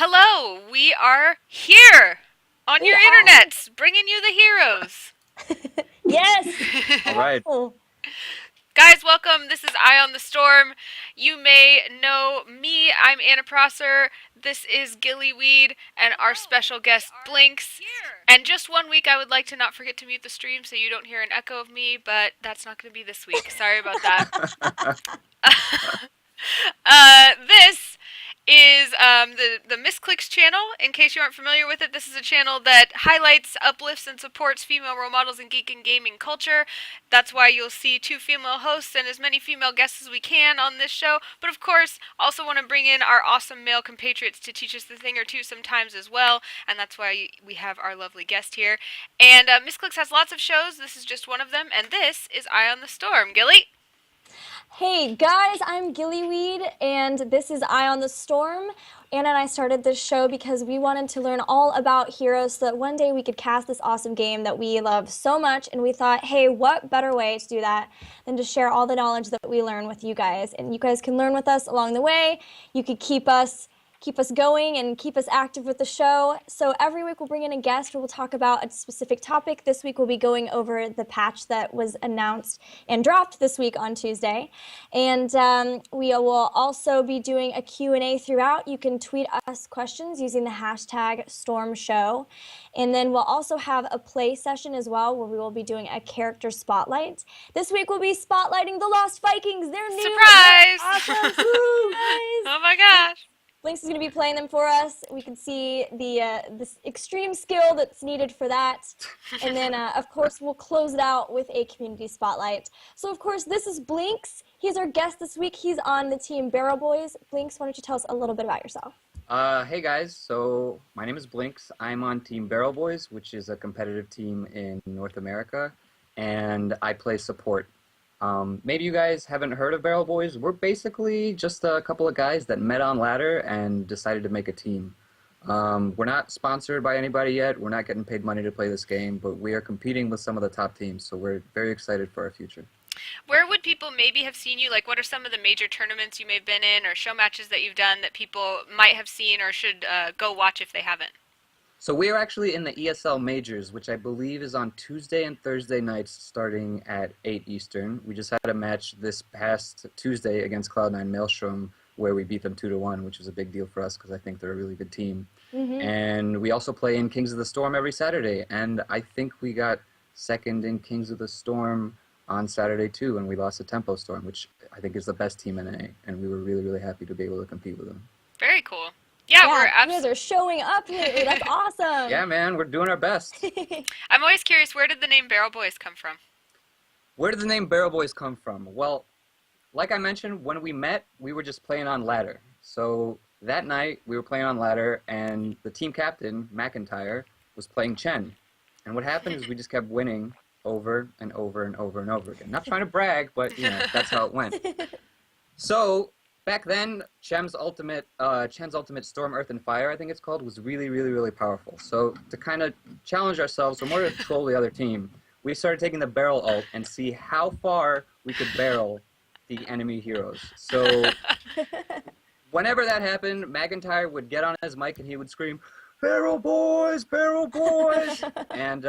Hello, we are here on We your are. internets, bringing you the heroes. Yes. All right. Hello. Guys, welcome. This is Eye on the Storm. You may know me. I'm Anna Prosser. This is Gillyweed and our special guest Blinks. And just 1 week, I would like to not forget to mute the stream so you don't hear an echo of me, but that's not going to be this week. Sorry about that. This is the Misscliks channel. In case you aren't familiar with it, this is a channel that highlights, uplifts, and supports female role models in geek and gaming culture. That's why you'll see two female hosts and as many female guests as we can on this show. But of course, also want to bring in our awesome male compatriots to teach us a thing or two sometimes as well. And that's why we have our lovely guest here. And Misscliks has lots of shows. This is just one of them. And this is Eye on the Storm. Gilly? Hey guys, I'm Gillyweed and this is Eye on the Storm. Anna and I started this show because we wanted to learn all about heroes so that one day we could cast this awesome game that we love so much, and we thought, hey, what better way to do that than to share all the knowledge that we learn with you guys. And you guys can learn with us along the way. You could keep us going and keep us active with the show. So every week we'll bring in a guest and we'll talk about a specific topic. This week we'll be going over the patch that was announced and dropped this week on Tuesday. And we will also be doing a Q&A throughout. You can tweet us questions using the hashtag StormShow. And then we'll also have a play session as well where we will be doing a character spotlight. This week we'll be spotlighting the Lost Vikings. They're new. Surprise! They're awesome. Woo, guys. Oh my gosh. Blinks is going to be playing them for us. We can see the this extreme skill that's needed for that. And then, of course, we'll close it out with a community spotlight. So, of course, this is Blinks. He's our guest this week. He's on the team Barrel Boys. Blinks, why don't you tell us a little bit about yourself? Hey guys, so my name is Blinks. I'm on Team Barrel Boys, which is a competitive team in North America, and I play support. Maybe you guys haven't heard of Barrel Boys. We're basically just a couple of guys that met on ladder and decided to make a team. We're not sponsored by anybody yet. We're not getting paid money to play this game, but we are competing with some of the top teams, so we're very excited for our future. Where would people maybe have seen you? Like, what are some of the major tournaments you may have been in or show matches that you've done that people might have seen or should go watch if they haven't? So we are actually in the ESL Majors, which I believe is on Tuesday and Thursday nights starting at 8 Eastern. We just had a match this past Tuesday against Cloud9 Maelstrom where we beat them 2-1, which was a big deal for us because I think they're a really good team. And we also play in Kings of the Storm every Saturday, and I think we got second in Kings of the Storm on Saturday too, and we lost to Tempo Storm, which I think is the best team in A, and we were really, really happy to be able to compete with them. Very cool. Yeah, we're you guys are showing up lately. That's awesome. Yeah, man, we're doing our best. I'm always curious, where did the name Barrel Boys come from? Where did the name Barrel Boys come from? Well, like I mentioned, when we met, we were just playing on ladder. So that night, we were playing on ladder, and the team captain, McIntyre, was playing Chen. And what happened is we just kept winning over and over and over and over again. Not trying to brag, but that's how it went. So back then, Chen's ultimate Storm, Earth, and Fire, I think it's called, was really, really, really powerful. So to kind of challenge ourselves, or more to troll the other team, we started taking the barrel ult and see how far we could barrel the enemy heroes. So whenever that happened, McIntyre would get on his mic and he would scream, "Barrel Boys, Barrel Boys!" And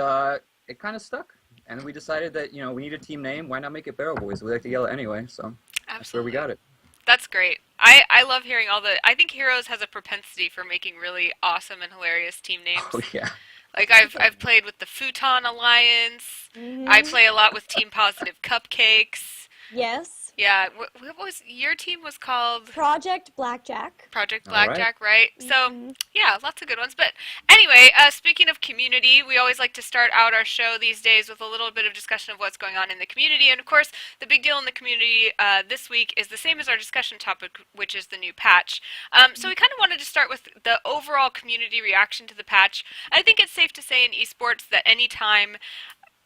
it kind of stuck. And we decided that, we need a team name. Why not make it Barrel Boys? We like to yell it anyway, so that's where we got it. That's great. I love hearing I think Heroes has a propensity for making really awesome and hilarious team names. Oh, yeah. Like, I've played with the Futon Alliance. I play a lot with Team Positive Cupcakes. Yes. Yeah, what was your team was called? Project Blackjack. Project Blackjack, right? So, yeah, lots of good ones. But anyway, speaking of community, we always like to start out our show these days with a little bit of discussion of what's going on in the community. And of course, the big deal in the community this week is the same as our discussion topic, which is the new patch. So we kind of wanted to start with the overall community reaction to the patch. I think it's safe to say in esports that anytime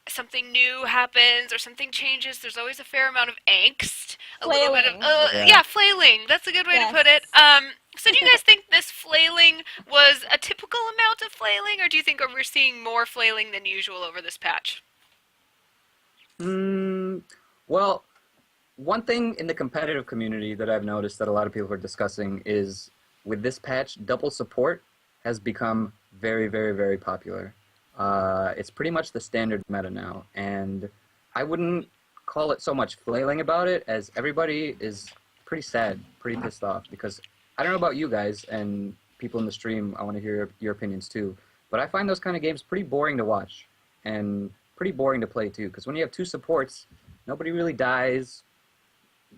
something new happens or something changes, there's always a fair amount of angst, a little bit of flailing. That's a good way to put it. So do you guys think this flailing was a typical amount of flailing, or do you think we're seeing more flailing than usual over this patch? Well, one thing in the competitive community that I've noticed that a lot of people are discussing is with this patch, double support has become very, very, very popular. It's pretty much the standard meta now, and I wouldn't call it so much flailing about it as everybody is pretty sad, pretty pissed off because I don't know about you guys and people in the stream. I want to hear your opinions too, but I find those kind of games pretty boring to watch and pretty boring to play too. Because when you have two supports, nobody really dies,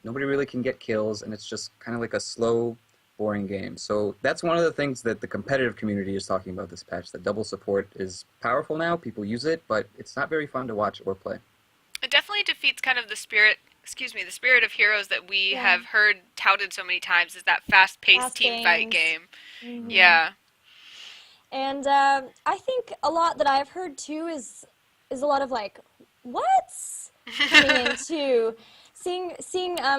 nobody really can get kills, and it's just kind of like a slow, boring game. So that's one of the things that the competitive community is talking about this patch. That double support is powerful now. People use it, but it's not very fun to watch or play. It definitely defeats kind of the spirit, the spirit of Heroes that we have heard touted so many times is that fast-paced team fight game. Yeah. And I think a lot that I've heard too is a lot of like, what's coming into seeing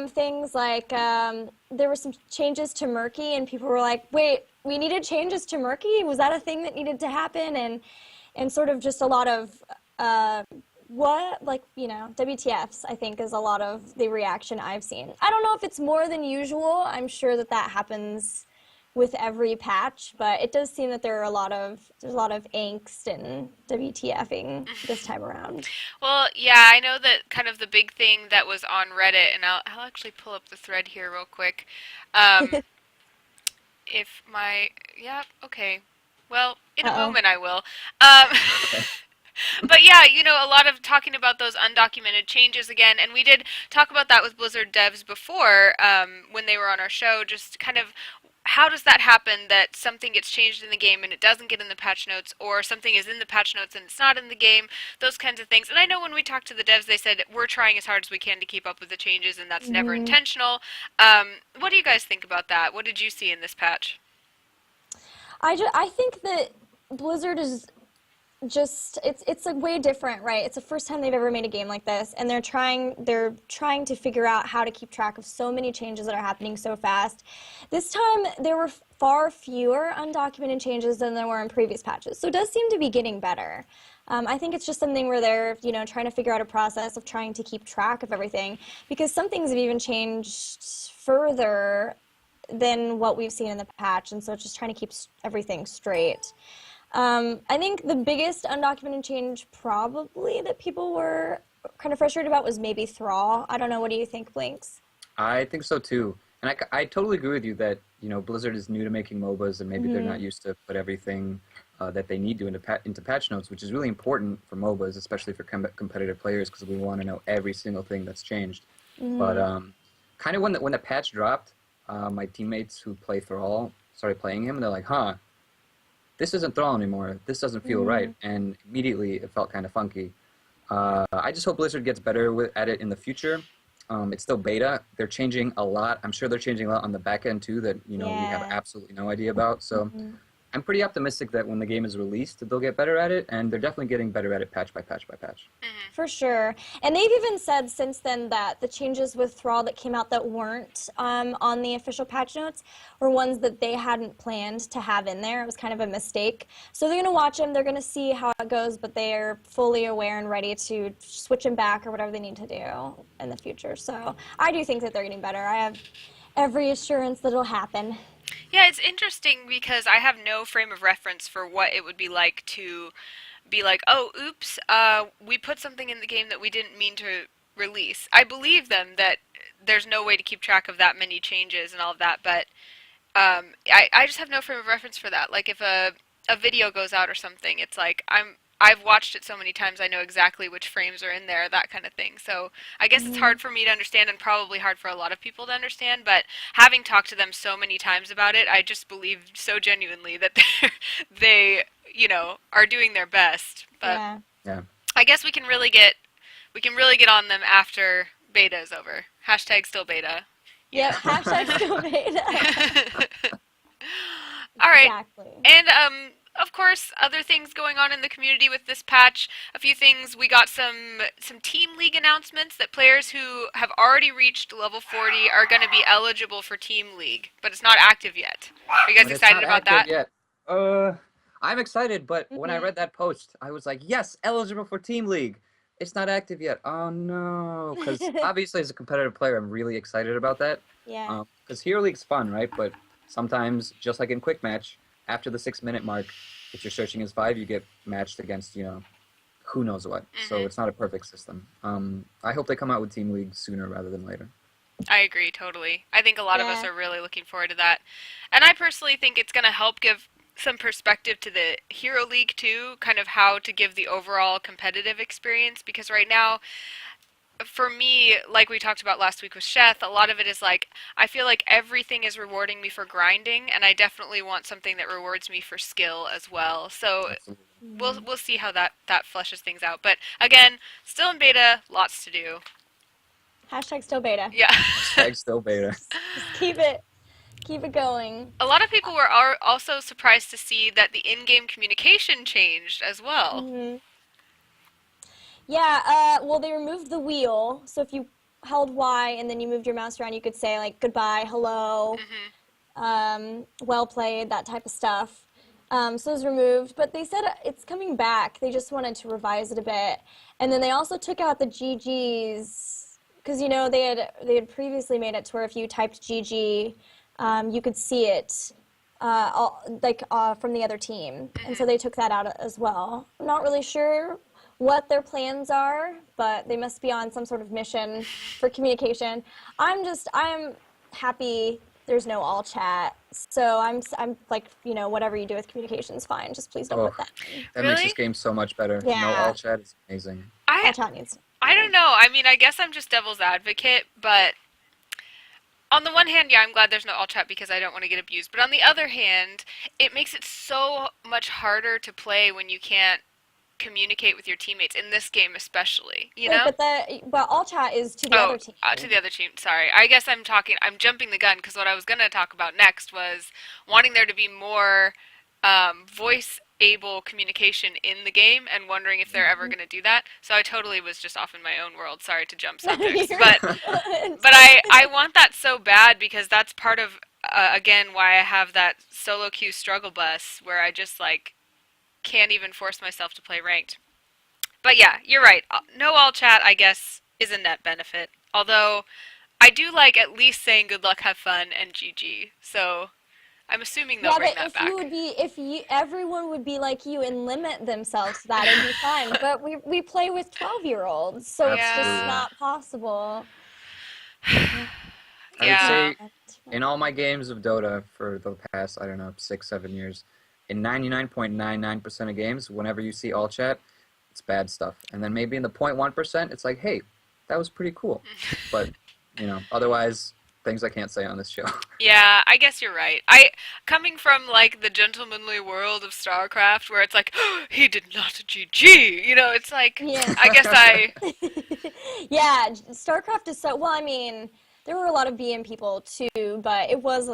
things like there were some changes to Murky and people were like, wait, we needed changes to Murky? Was that a thing that needed to happen? And sort of just a lot of what, like, you know, WTFs, I think, is a lot of the reaction I've seen. I don't know if it's more than usual. I'm sure that happens with every patch, but it does seem that there's a lot of angst and WTFing this time around. Well, yeah, I know that kind of the big thing that was on Reddit, and I'll actually pull up the thread here real quick. If my, yeah, okay. Well, in a moment I will. But yeah, you know, a lot of talking about those undocumented changes again, and we did talk about that with Blizzard devs before when they were on our show, just kind of how does that happen that something gets changed in the game and it doesn't get in the patch notes, or something is in the patch notes and it's not in the game, those kinds of things. And I know when we talked to the devs, they said we're trying as hard as we can to keep up with the changes, and that's never intentional. What do you guys think about that? What did you see in this patch? I think that Blizzard is just it's like way different, right? It's the first time they've ever made a game like this, and they're trying to figure out how to keep track of so many changes that are happening so fast. This time there were far fewer undocumented changes than there were in previous patches, so it does seem to be getting better. I think it's just something where they're, you know, trying to figure out a process of trying to keep track of everything, because some things have even changed further than what we've seen in the patch, and so it's just trying to keep everything straight. I think the biggest undocumented change probably that people were kind of frustrated about was maybe Thrall. I don't know, what do you think, Blinks? I think so too. And I totally agree with you that, you know, Blizzard is new to making MOBAs and maybe they're not used to put everything that they need to into patch notes, which is really important for MOBAs, especially for competitive players, because we want to know every single thing that's changed. But kind of when the patch dropped, my teammates who play Thrall started playing him, and they're like, huh, this isn't Thrall anymore. This doesn't feel right. And immediately it felt kind of funky. I just hope Blizzard gets better at it in the future. It's still beta. They're changing a lot. I'm sure they're changing a lot on the back end too that, you know, we have absolutely no idea about. So I'm pretty optimistic that when the game is released, they'll get better at it, and they're definitely getting better at it patch by patch by patch. For sure. And they've even said since then that the changes with Thrall that came out that weren't on the official patch notes were ones that they hadn't planned to have in there. It was kind of a mistake. So they're going to watch them, they're going to see how it goes, but they're fully aware and ready to switch them back or whatever they need to do in the future. So I do think that they're getting better. I have every assurance that it'll happen. Yeah, it's interesting because I have no frame of reference for what it would be like to be like, oh, oops, we put something in the game that we didn't mean to release. I believe them that there's no way to keep track of that many changes and all of that, but I just have no frame of reference for that. Like if a video goes out or something, it's like I've watched it so many times, I know exactly which frames are in there, that kind of thing. So I guess it's hard for me to understand and probably hard for a lot of people to understand, but having talked to them so many times about it, I just believe so genuinely that they, you know, are doing their best. But yeah. I guess we can really get on them after beta is over. Hashtag still beta. Yep, hashtag still beta. All right. Exactly. And of course, other things going on in the community with this patch. A few things. We got some Team League announcements that players who have already reached level 40 are going to be eligible for Team League, but it's not active yet. Are you guys excited about that? Yet. I'm excited, but when I read that post, I was like, yes, eligible for Team League. It's not active yet. Oh no, because obviously as a competitive player, I'm really excited about that. Yeah. Because Hero League's fun, right? But sometimes, just like in quick match, after the 6 minute mark, if you're searching as 5, you get matched against, who knows what. So Mhm. it's not a perfect system. I hope they come out with Team League sooner rather than later. I agree totally. I think a lot of us Yeah. are really looking forward to that. And I personally think it's going to help give some perspective to the Hero League too, kind of how to give the overall competitive experience because right now for me, like we talked about last week with Sheth, a lot of it is like I feel like everything is rewarding me for grinding, and I definitely want something that rewards me for skill as well. So Absolutely. Mhm. we'll see how that fleshes things out. But again, still in beta, lots to do. Hashtag still beta. Yeah. Hashtag still beta. Just keep it going. A lot of people were also surprised to see that the in-game communication changed as well. Hmm. Yeah, well, they removed the wheel, so if you held Y and then you moved your mouse around, you could say like goodbye, hello, Mhm. well played, that type of stuff. So it was removed, but they said it's coming back. They just wanted to revise it a bit, and then they also took out the GGs because they had previously made it to where if you typed GG, you could see it. From the other team, and so Mhm. they took that out as well. I'm not really sure what their plans are, but they must be on some sort of mission for communication. I'm happy there's no all chat. So I'm like, whatever you do with communication is fine. Just please don't Oh, put that in. that makes this Really? game so much better. No all Yeah, chat is amazing. I all chat needs to I be don't in. know. I mean, I guess I'm just devil's advocate, but on the one hand, yeah, I'm glad there's no all chat because I don't want to get abused. But on the other hand, it makes it so much harder to play when you can't communicate with your teammates in this game, especially. You Wait, know? but all chat is to the Oh, other to team. the other team. Sorry, I guess I'm jumping the gun because what I was gonna talk about next was wanting there to be more voice able communication in the game and wondering if they're ever Mhm. gonna do that. So I totally was just off in my own world. Sorry to jump No, subjects, you're but good. I want that so bad because that's part of again why I have that solo queue struggle bus where I just like can't even force myself to play ranked. But yeah, you're right. No all chat I guess is a net benefit. Although I do like at least saying good luck, have fun, and GG. So I'm assuming they'll Yeah, bring but that back. if you everyone would be like you and limit themselves to that, it'd be fine. But we play with 12-year-olds, so it's just Yeah. Absolutely. not possible. Yeah, I would Yeah. say different. in all my games of Dota for the past, I don't know, 6, 7 years, in 99.99% of games, whenever you see all chat, it's bad stuff. And then maybe in the 0.1%, it's like, hey, that was pretty cool. But, otherwise, things I can't say on this show. Yeah, I guess you're right. I coming from like the gentlemanly world of StarCraft where it's like he did not GG, it's like Yeah. I guess I Yeah, StarCraft is so well, I mean, there were a lot of BM people too, but it was,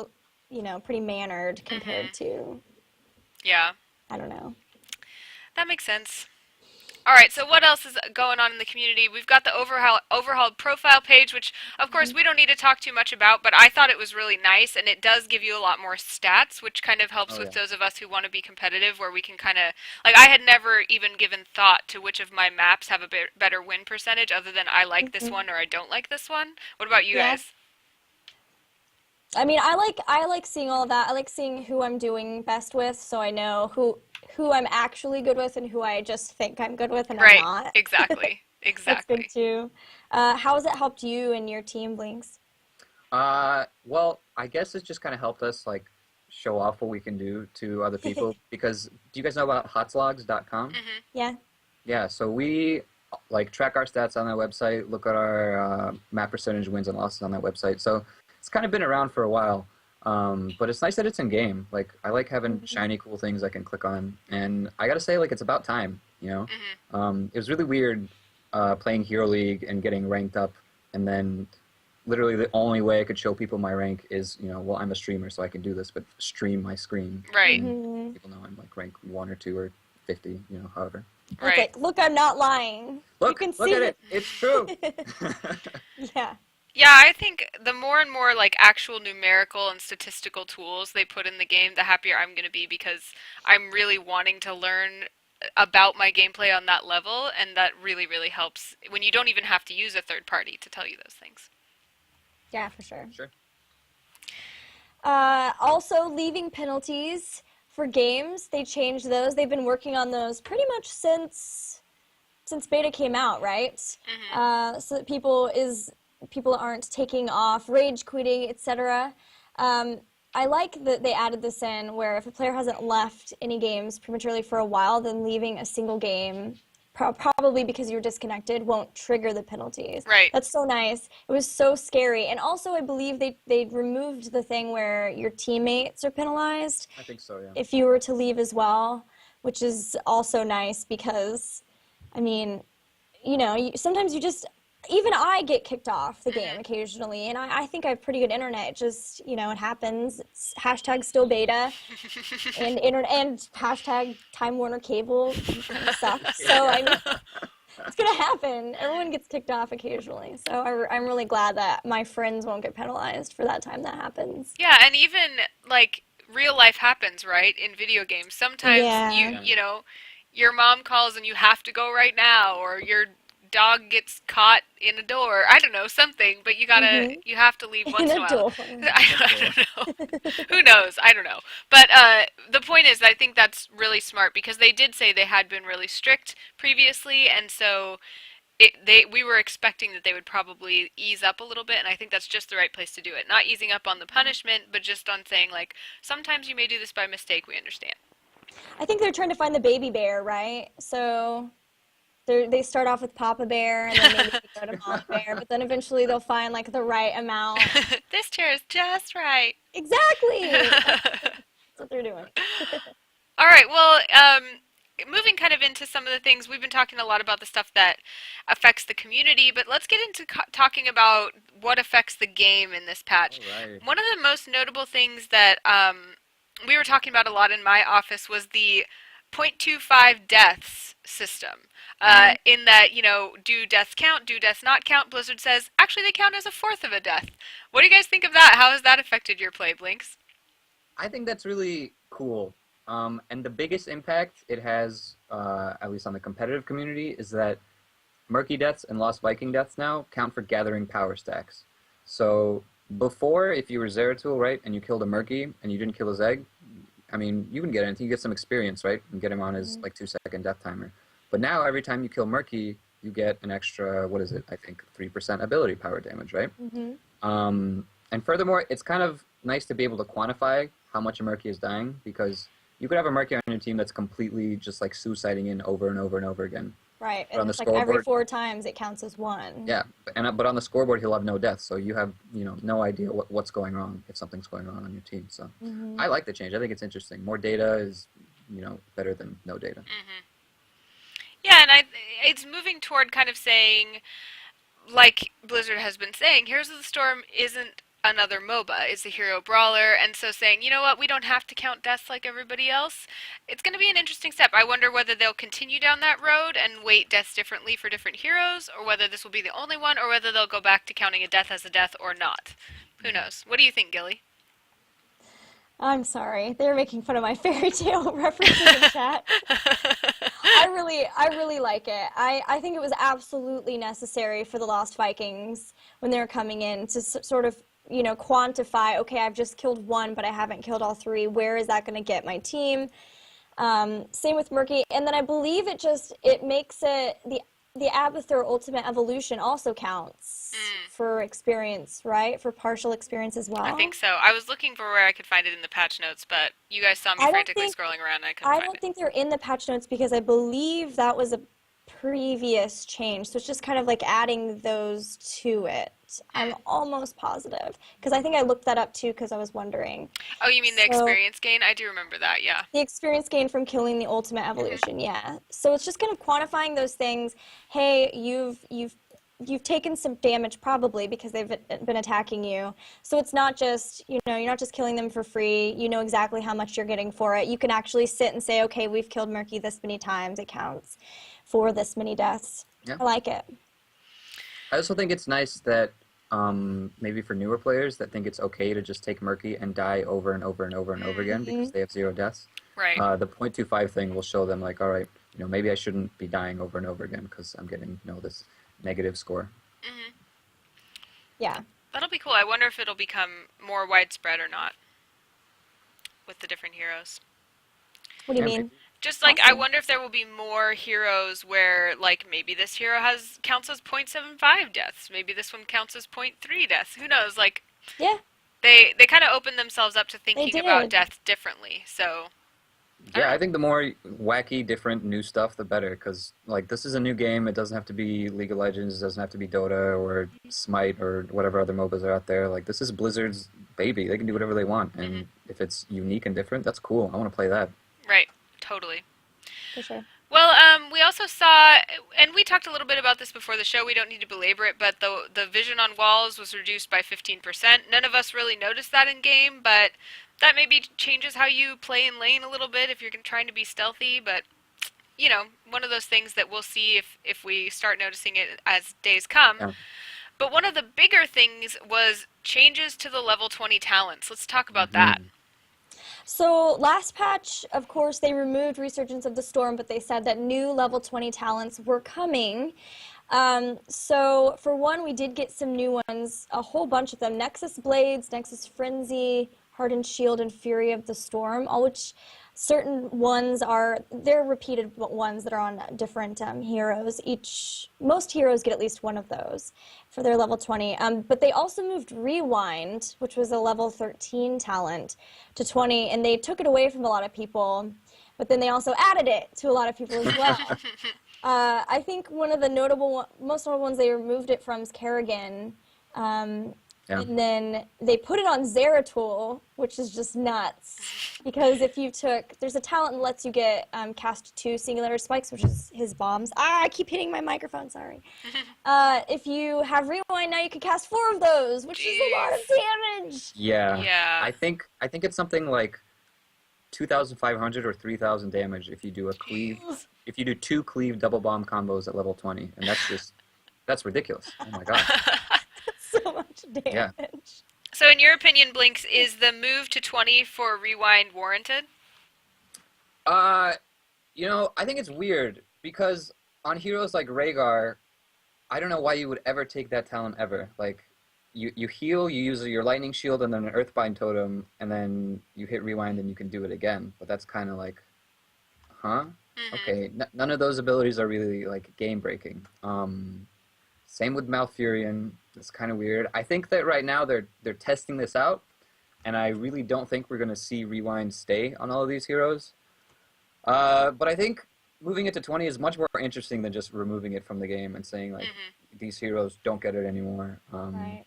pretty mannered compared mhm. to, Yeah. I don't know. That makes sense. All right, so what else is going on in the community? We've got the overhauled profile page, which of course Mhm. we don't need to talk too much about, but I thought it was really nice, and it does give you a lot more stats, which kind of helps Oh, with yeah. those of us who want to be competitive, where we can kind of like I had never even given thought to which of my maps have a better win percentage, other than I like this Mhm. one or I don't like this one. What about you Yeah. guys? I mean, I like seeing all of that. I like seeing who I'm doing best with, so I know who I'm actually good with and who I just think I'm good with and I'm Right, not. exactly, That's big exactly. too. How has it helped you and your team, Blinks? Well, I guess it's just kind of helped us, like, show off what we can do to other people. Because do you guys know about hotslogs.com? Mhm. Yeah. Yeah, so we like track our stats on that website, look at our map percentage wins and losses on that website. So it's kind of been around for a while, but it's nice that it's in game. Like I like having Mhm. shiny, cool things I can click on, and I gotta say, like it's about time. Mhm. It was really weird playing Hero League and getting ranked up, and then literally the only way I could show people my rank is, well, I'm a streamer, so I can do this, but stream my screen, Right, and Mhm. people know I'm like rank 1 or 2 or 50, however. right. Look, I'm not lying. You can Look at see it. It's true. it. Yeah. Yeah, I think the more and more like actual numerical and statistical tools they put in the game, the happier I'm going to be because I'm really wanting to learn about my gameplay on that level, and that really, really helps when you don't even have to use a third party to tell you those things. Yeah, for sure. Sure. Also, leaving penalties for games. They changed those. They've been working on those pretty much since beta came out, right? Hmm. So that people aren't taking off, rage quitting, etc. Um, I like that they added this in where if a player hasn't left any games prematurely for a while, then leaving a single game, probably because you're disconnected, won't trigger the penalties. Right. That's so nice. It was so scary. And also, I believe they removed the thing where your teammates are penalized I think so, yeah. if you were to leave as well, which is also nice because, I mean, sometimes you just, even I get kicked off the game Hmm. occasionally, and I think I have pretty good internet. It just, it happens. It's hashtag still beta, and internet and hashtag Time Warner Cable kind of sucks. So I mean, Yeah. it's gonna happen. Everyone gets kicked off occasionally. So I'm really glad that my friends won't get penalized for that time that happens. Yeah, and even like real life happens, right? In video games. Sometimes Yeah. Yeah. your mom calls and you have to go right now, or your dog gets caught in a door. I don't know, something, but hmm you have to leave In once in a a while. door. I Door. don't know. Who knows? I don't know. But the point is, I think that's really smart because they did say they had been really strict previously, and so we were expecting that they would probably ease up a little bit, and I think that's just the right place to do it. Not easing up on the punishment, but just on saying like sometimes you may do this by mistake. We understand. I think they're trying to find the baby bear, right? So they start off with Papa Bear, and then maybe they go to Mama Bear, but then eventually they'll find like the right amount. This chair is just right. Exactly. That's what they're doing. All right. Well, moving kind of into some of the things we've been talking a lot about the stuff that affects the community, but let's get into talking about what affects the game in this patch. All right. One of the most notable things that we were talking about a lot in my office was the 0.25 deaths system. Mhm. In that, do deaths count? Do deaths not count? Blizzard says actually they count as a fourth of a death. What do you guys think of that? How has that affected your play, Blinks? I think that's really cool. And the biggest impact it has, at least on the competitive community, is that Murky deaths and Lost Viking deaths now count for gathering power stacks. So before, if you were Zeratul, right, and you killed a Murky and you didn't kill his egg, I mean, you wouldn't get anything. You get some experience, right, and get him on his Mhm. like 2 second death timer. But now every time you kill Murky, you get an extra, what is it? I think 3% ability power damage, right? Mhm. And furthermore, it's kind of nice to be able to quantify how much a Murky is dying because you could have a Murky on your team that's completely just like suiciding in over and over and over again. Right, But and on the it's like every scoreboard, 4 times it counts as one. yeah, but on the scoreboard he'll have no deaths, so you have no idea what's going wrong if something's going on your team. So Mhm. I like the change. I think it's interesting. More data is better than no data. Hmm. Yeah, and it's moving toward kind of saying, like Blizzard has been saying, Heroes of the Storm isn't another MOBA. It's a hero brawler, and so saying, you know what, we don't have to count deaths like everybody else. It's going to be an interesting step. I wonder whether they'll continue down that road and weight deaths differently for different heroes, or whether this will be the only one, or whether they'll go back to counting a death as a death or not. Who knows? What do you think, Gilly? I'm sorry. They're making fun of my fairy tale references in chat. I really like it. I think it was absolutely necessary for the Lost Vikings when they were coming in to sort of, quantify, okay, I've just killed one, but I haven't killed all three. Where is that going to get my team? Same with Murky. And then I believe it makes it the Abathur Ultimate Evolution also counts Mm, for experience, right? For partial experience as I well. think so. I was looking for where I could find it in the patch notes, but you guys saw me I don't frantically think scrolling around and I couldn't I find don't it. think they're in the patch notes because I believe that was a previous change. So it's just kind of like adding those to it. I'm Hmm. almost positive because I think I looked that up too because I was wondering. Oh, you mean the So experience gain? I do remember that, yeah. the experience gained from killing the ultimate Hmm. evolution, yeah. So it's just kind of quantifying those things. Hey, you've taken some damage probably because they've been attacking you. So it's not just, you're not just killing them for free. You know exactly how much you're getting for it. You can actually sit and say, okay, we've killed Murky this many times. It counts for this many deaths. Yeah. I like it. I also think it's nice that maybe for newer players that think it's okay to just take Murky and die over and over and over and over again Mm, hmm because they have 0 deaths. right. The 0.25 thing will show them like, all right, maybe I shouldn't be dying over and over again because I'm getting this negative score. Hmm. Yeah. That'll be cool. I wonder if it'll become more widespread or not. with the different heroes. What do you Yeah, mean? maybe. Just like I Awesome. wonder if there will be more heroes where like maybe this hero has counts as 0.75 deaths, maybe this one counts as zero point 0.3 deaths. Who knows? Like Yeah, they kind of open themselves up to they thinking about did. death differently. So I don't Yeah, I know. think the more wacky, different, new stuff, the better. Because like this is a new game. It doesn't have to be League of Legends. It doesn't have to be Dota or Smite or whatever other MOBAs are out there. Like this is Blizzard's baby. They can do whatever they want, Hmm. and if it's unique and different, that's cool. I want to play that. Right. Totally. For sure. Well, we also saw, and we talked a little bit about this before the show. We don't need to belabor it, but the vision on walls was reduced by 15%. None of us really noticed that in game, but that maybe changes how you play in lane a little bit if you're trying to be stealthy. But one of those things that we'll see if we start noticing it as days come. Yeah. But one of the bigger things was changes to the level 20 talents. Let's talk about that. Hmm. So last patch, of course, they removed Resurgence of the Storm, but they said that new level 20 talents were coming. So for one, we did get some new ones, a whole bunch of them. Nexus Blades, Nexus Frenzy, Hardened Shield, and Fury of the Storm, all which certain ones they're repeated ones that are on different heroes. Most heroes get at least one of those for their level 20. But they also moved Rewind, which was a level 13 talent, to 20, and they took it away from a lot of people, but then they also added it to a lot of people as well. I think one of the most notable ones they removed it from is Kerrigan. Yeah. And then they put it on Zeratul, which is just nuts. Because there's a talent that lets you get cast 2 singular spikes, which is his bombs. I keep hitting my microphone, sorry. If you have Rewind, now you can cast 4 of those, which is a lot of Jeez. damage. Yeah. Yeah. I think it's something like 2,500 or 3,000 damage if you do a cleave. Jeez. If you do 2 cleave double bomb combos at level 20, and that's ridiculous. Oh my gosh. So much Yeah. damage. So, in your opinion, Blinks, is the move to 20 for rewind warranted? Uh, I think it's weird because on heroes like Rhaegar, I don't know why you would ever take that talent ever. Like, you heal, you use your lightning shield and then an earthbind totem, and then you hit rewind and you can do it again. But that's kind of like, huh? Mm-hmm. Okay, none of those abilities are really like game breaking. Same with Malfurion. It's kind of weird. I think that right now they're testing this out, and I really don't think we're gonna see rewind stay on all of these heroes. But I think moving it to 20 is much more interesting than just removing it from the game and saying like Mm-hmm. these heroes don't get it anymore. Right.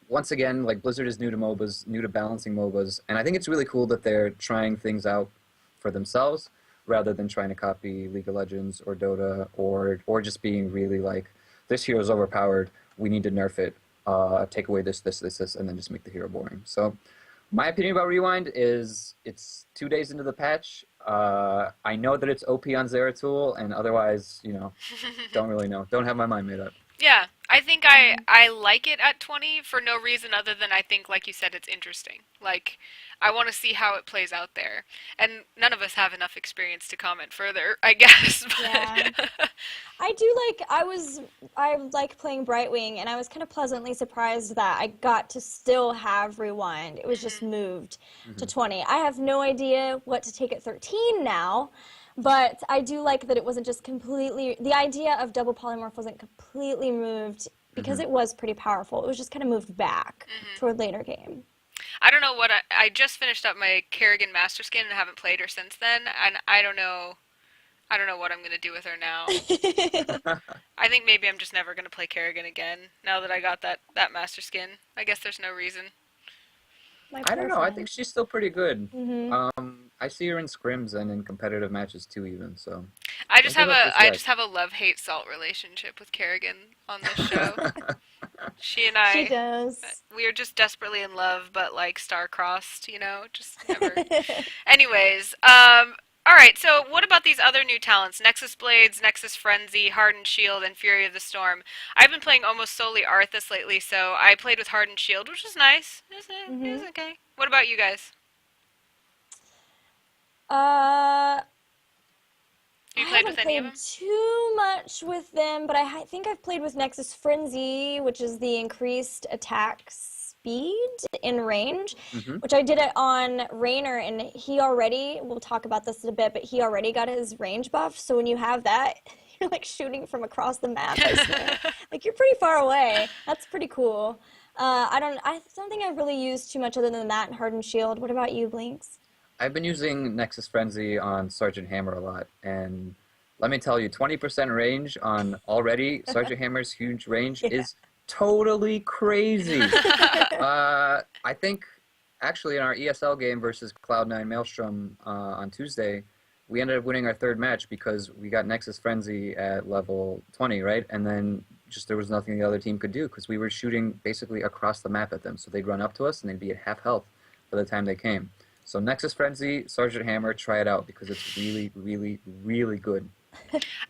Once again, like Blizzard is new to MOBAs, new to balancing MOBAs, and I think it's really cool that they're trying things out for themselves rather than trying to copy League of Legends or Dota or just being really like this hero is overpowered. We need to nerf it. Take away this, and then just make the hero boring. So my opinion about Rewind is it's 2 days into the patch. I know that it's OP on Zeratul, and otherwise, don't really know. Don't have my mind made up. Yeah, I think I like it at 20 for no reason other than I think, like you said, it's interesting. Like, I want to see how it plays out there. And none of us have enough experience to comment further, I guess. Yeah. But I like playing Brightwing, and I was kind of pleasantly surprised that I got to still have Rewind. It was just Mhm. moved to Hmm. 20. I have no idea what to take at 13 now, but I do like that it wasn't just the idea of double polymorph wasn't completely moved because Hmm. it was pretty powerful. It was just kind of moved back Mhm. toward later game. I don't know what I just finished up my Kerrigan Master Skin and haven't played her since then, and I don't know. I don't know what I'm gonna do with her now. I think maybe I'm just never gonna play Kerrigan again now that I got that Master Skin. I guess there's no reason. My I don't poor know. I friend. think she's still pretty good. Hmm. I see her in scrims and in competitive matches too, even. So I just don't have give up a just I yet. just have a love-hate salt relationship with Kerrigan on this show. She and She I, does. we are just desperately in love, but like star-crossed, just never. Anyways, all right. So what about these other new talents? Nexus Blades, Nexus Frenzy, Hardened Shield, and Fury of the Storm. I've been playing almost solely Arthas lately, so I played with Hardened Shield, which was nice. It was Hmm. okay. What about you guys? Uh, Have you I played with haven't any of played them? too much with them, but think I've played with Nexus Frenzy, which is the increased attacks speed in range, Hmm. which I did it on Raynor, and he already, we'll talk about this in a bit, but he already got his range buff. So when you have that, you're like shooting from across the map, I swear. Like you're pretty far away. That's pretty cool. I don't think I've really used too much other than that and Hardened Shield. What about you, Blinks? I've been using Nexus Frenzy on Sergeant Hammer a lot, and let me tell you, 20% range on already Sergeant Hammer's huge range Yeah. is totally crazy. I think actually in our ESL game versus Cloud9 Maelstrom on Tuesday, we ended up winning our third match because we got Nexus Frenzy at level 20, right? And then just there was nothing the other team could do because we were shooting basically across the map at them. So they'd run up to us and they'd be at half health by the time they came. So Nexus Frenzy, Sergeant Hammer, try it out because it's really, really, really good.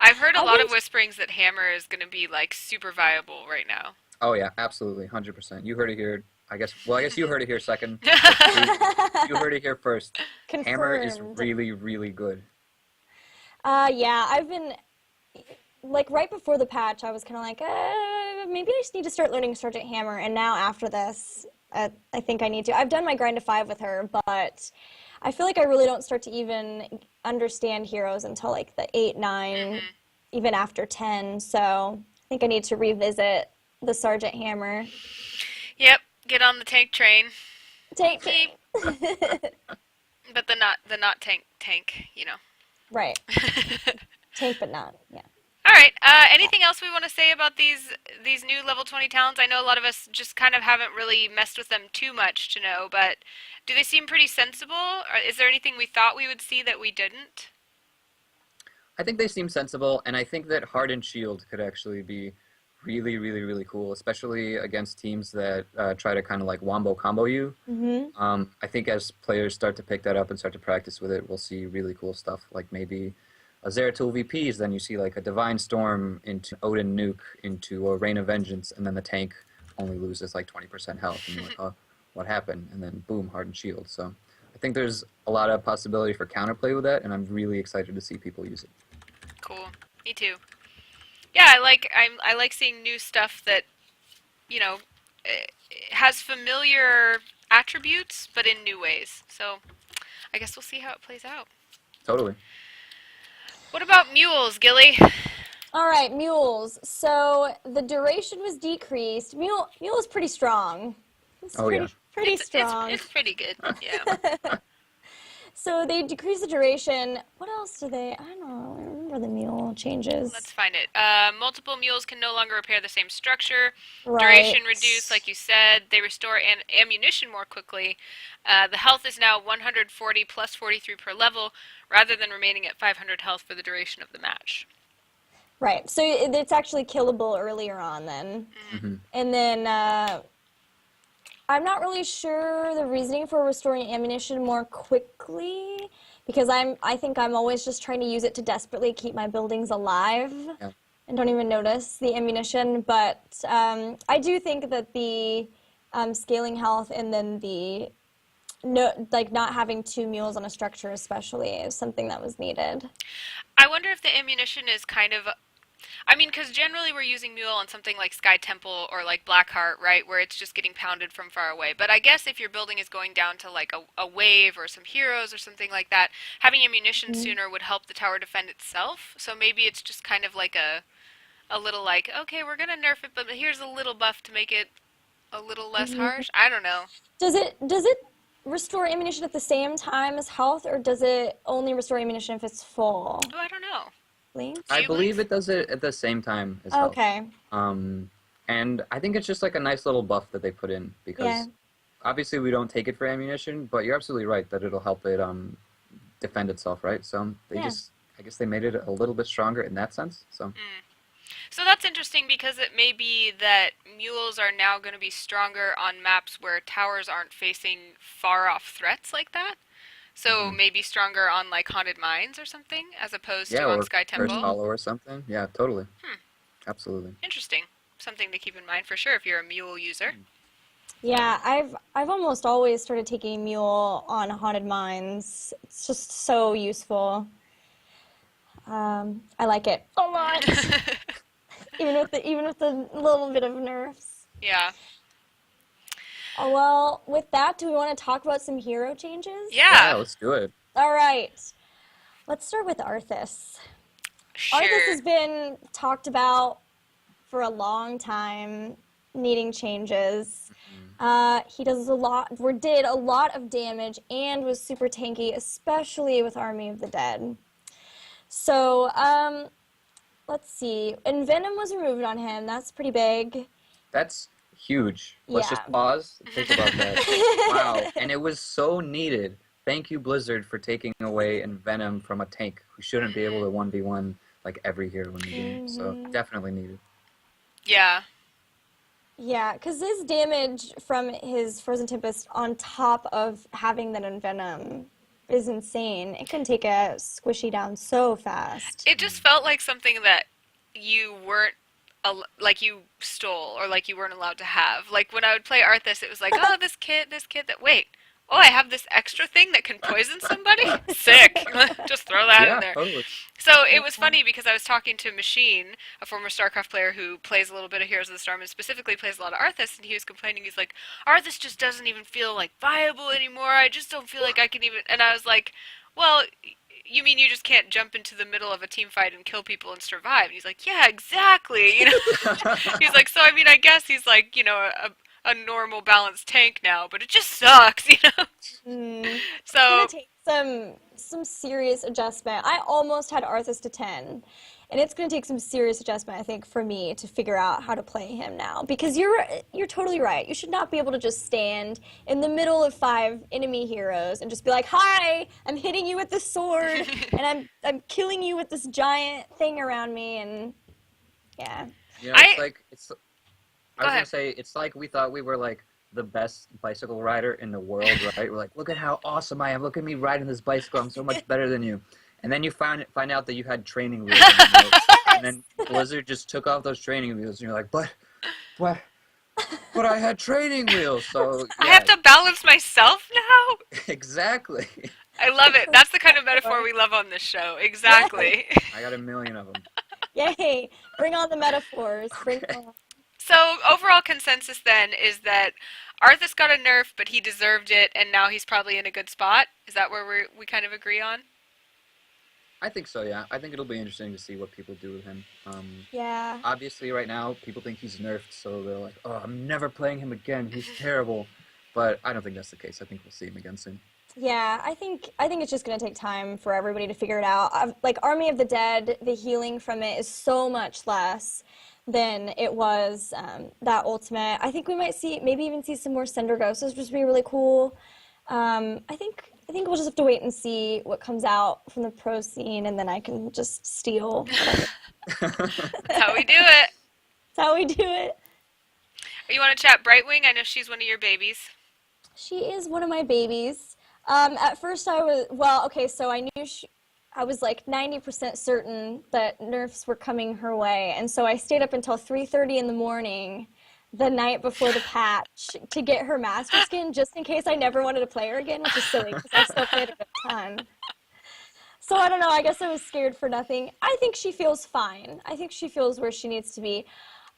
I've heard a I've lot been of whisperings that Hammer is going to be like super viable right now. Oh yeah, absolutely, 100%. You heard it here. I guess you heard it here second. But you heard it here first. Hammer is confirmed. really, really good. Yeah, I've been like right before the patch, I was kind of like, maybe I just need to start learning Sergeant Hammer. And now after this, I think I need to. I've done my grind to 5 with her, but I feel like I really don't start to even understand heroes until like the 8, 9, even after 10. So I think I need to revisit the Sergeant Hammer. Yep, get on the tank train. Take Beep. But the not tank, you know. right, tank but not. Yeah. All right. Anything else we want to say about these new level 20 talents? I know a lot of us just kind of haven't really messed with them too much to know, but do they seem pretty sensible? Or is there anything we thought we would see that we didn't? I think they seem sensible, and I think that Hardened Shield could actually be really, really, really cool, especially against teams that try to kind of like wombo combo you. I think as players start to pick that up and start to practice with it, we'll see really cool stuff, like maybe a Zeratul VPs, then you see like a Divine Storm into Odin Nuke into a Rain of Vengeance, and then the tank only loses like 20% health, and you're like, oh, what happened? And then boom, Hardened Shield. So I think there's a lot of possibility for counterplay with that, and I'm really excited to see people use it. Cool. Me too. Yeah, I like seeing new stuff that, you know, has familiar attributes but in new ways. So I guess we'll see how it plays out. Totally. What about mules, Gilly? All right, mules. So the duration was decreased. Mule is pretty strong. It's Oh, yeah. pretty It's strong. it's pretty good. Yeah. So they decreased the duration. What else do they? I don't remember the mule changes. Let's find it. Multiple mules can no longer repair the same structure. Right. Duration reduced, like you said. They restore ammunition more quickly. The health is now 140 plus 43 per level, rather than remaining at 500 health for the duration of the match. Right. So it's actually killable earlier on then. And then I'm not really sure the reasoning for restoring ammunition more quickly because I think I'm always just trying to use it to desperately keep my buildings alive. Yeah. And don't even notice the ammunition, but I do think that the scaling health and then the not having 2 mules on a structure especially is something that was needed. I wonder if the ammunition is kind of... I mean, because generally we're using Mule on something like Sky Temple or like Blackheart, right, where it's just getting pounded from far away. But I guess if your building is going down to like a wave or some heroes or something like that, having ammunition sooner would help the tower defend itself. So maybe it's just kind of like a little like, okay, we're going to nerf it, but here's a little buff to make it a little less harsh. I don't know. Does it restore ammunition at the same time as health, or does it only restore ammunition if it's full? Oh, I don't know. Link? I believe it does it at the same time as health. Okay. And I think it's just like a nice little buff that they put in because obviously we don't take it for ammunition, but you're absolutely right that it'll help it defend itself, right? So they just, I guess they made it a little bit stronger in that sense. So. So that's interesting because it may be that mules are now going to be stronger on maps where towers aren't facing far off threats like that. So maybe stronger on like Haunted Mines or something as opposed to on Sky Temple. First Hollow or something. Yeah, totally. Absolutely. Interesting. Something to keep in mind for sure if you're a mule user. Yeah, I've almost always started taking Mule on Haunted Mines. It's just so useful. I like it a lot. even with the little bit of nerfs. Yeah. Oh, well, with that, do we want to talk about some hero changes? Yeah, Yeah, let's do it. All right. Let's start with Arthas. Arthas sure. has been talked about for a long time, needing changes. Mhm. He does a lot, or did a lot of damage, and was super tanky, especially with Army of the Dead. So, let's see. And Venom was removed on him. That's pretty big. That's huge. Let's Yeah. just pause, think about that. Wow, and it was so needed. Thank you, Blizzard, for taking away Venom from a tank who shouldn't be able to 1v1 like every hero in the game. So Hmm. definitely needed. Yeah. Yeah, because his damage from his Frozen Tempest on top of having that Envenom is insane. It can take a squishy down so fast. It just felt like something that you weren't like you stole or like you weren't allowed to have. Like when I would play Arthas, it was like, oh, this kid that wait, oh, I have this extra thing that can poison somebody. Sick. Just throw that in Yeah, there. totally. So it was Yeah. funny because I was talking to Machine, a former StarCraft player who plays a little bit of Heroes of the Storm and specifically plays a lot of Arthas, and he was complaining. He's like, Arthas just doesn't even feel like viable anymore. I just don't feel like I can even. And I was like, well, you mean you just can't jump into the middle of a team fight and kill people and survive? And he's like, yeah, exactly. He's like, so I mean, I guess he's like, a normal balanced tank now, but it just sucks. Mm. It's gonna So take some serious adjustment. I almost had Arthas to 10, and it's gonna take some serious adjustment, I think, for me to figure out how to play him now. Because you're totally right. You should not be able to just stand in the middle of 5 enemy heroes and just be like, "Hi, I'm hitting you with this sword, and I'm killing you with this giant thing around me." And yeah, It's I like I go was gonna ahead. say it's like we thought we were like the best bicycle rider in the world, right? We're like, look at how awesome I am. Look at me riding this bicycle. I'm so much better than you. And then you find out that you had training wheels on your bike. And yes, then Blizzard just took off those training wheels, and you're like, but, but I had training wheels. So I have yeah, to balance myself now. exactly. I the love it. correct That's the kind of metaphor metaphor. we love on this show. Yes, Exactly. I got a million of them. yay! Bring on the metaphors. Bring Okay. them on. So overall consensus then is that Arthas got a nerf, but he deserved it, and now he's probably in a good spot. Is that where we kind of agree on? I think so. Yeah, I think it'll be interesting to see what people do with him. Yeah. Obviously, right now people think he's nerfed, so they're like, "Oh, I'm never playing him again. He's terrible." But I don't think that's the case. I think we'll see him again soon. Yeah, I think it's just gonna take time for everybody to figure it out. Like Army of the Dead, the healing from it is so much less than it was that ultimate. I think we might see maybe even see some more Cinder Ghosts, which would be really cool. I think we'll just have to wait and see what comes out from the pro scene, and then I can just steal whatever. That's how we do it. That's how we do it. You want to chat Brightwing? I know she's one of your babies. She is one of my babies. At first I was, well, okay, so I knew I was like 90% certain that nerfs were coming her way, and so I stayed up until 3:30 in the morning the night before the patch to get her master skin just in case I never wanted to play her again, which is silly because I still played her a ton. So I don't know, I guess I was scared for nothing. I think she feels fine. I think she feels where she needs to be.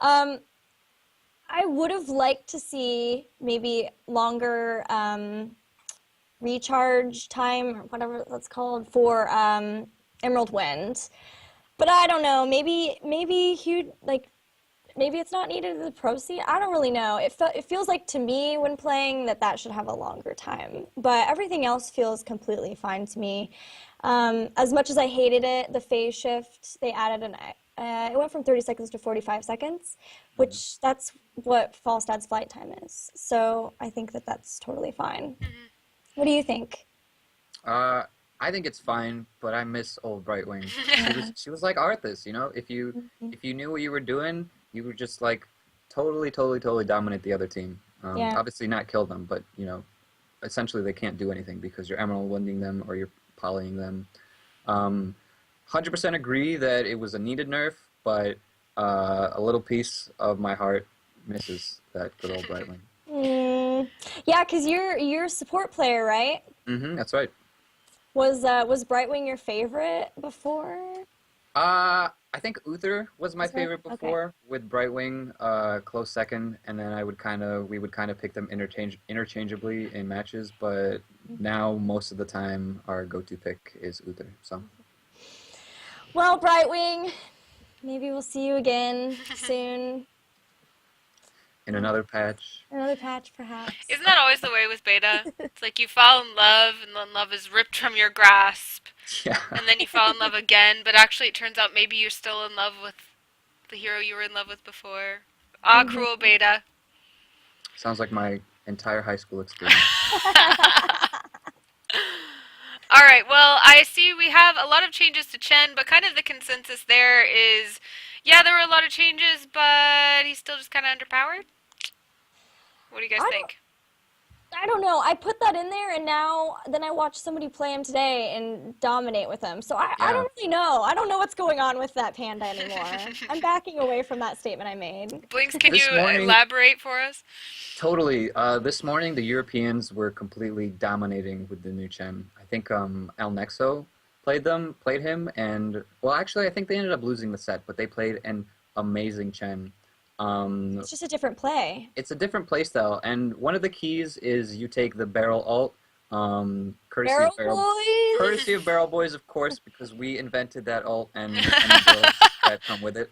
Um, I would have liked to see maybe longer recharge time or whatever that's called for Emerald Wind. But I don't know. Maybe Hugh like maybe it's not needed in the pro scene. I don't really know. It feels like to me when playing that should have a longer time. But everything else feels completely fine to me. As much as I hated it, the phase shift they added it went from 30 seconds to 45 seconds, which that's what Falstad's flight time is. So I think that's totally fine. What do you think? Uh, I think it's fine, but I miss old Brightwing. Yeah. She was like Arthas, you know. Mhm. If you knew what you were doing, you would just like totally dominate the other team. Yeah. Obviously not kill them, but essentially they can't do anything because you're emerald winding them or you're polying them. 100% agree that it was a needed nerf, but a little piece of my heart misses that good old Brightwing. Mm, yeah, because you're a support player, right? That's right. Was Brightwing your favorite before? I think Uther was my Uther? favorite Okay. before, with Brightwing close second, and then we would kind of pick them interchangeably in matches. But now most of the time our go-to pick is Uther. So Well, Brightwing, maybe we'll see you again soon. in another patch, Another patch, perhaps. Isn't that always the way with beta? It's like you fall in love, and then love is ripped from your grasp, yeah, and then you fall in love again, but actually it turns out maybe you're still in love with the hero you were in love with before. Ah, Mhm. cruel beta. sounds like my entire high school experience. All right, well, I see we have a lot of changes to Chen, but kind of the consensus there is, yeah, there were a lot of changes, but he's still just kind of underpowered. What do you guys I don't, think? I don't know. I put that in there, and then I watched somebody play him today and dominate with him. So I Yeah, don't really know. I don't know what's going on with that panda anymore. I'm backing away from that statement I made. Blinks, can you this morning, elaborate for us? totally. This morning the Europeans were completely dominating with the new Chen. I think El Nexo played him, and well, actually, I think they ended up losing the set, but they played an amazing Chen. Um, It's just a different play. it's a different playstyle, and one of the keys is you take the barrel alt, Barrel boys. courtesy of Barrel Boys, of course, because we invented that alt and the builds that come with it.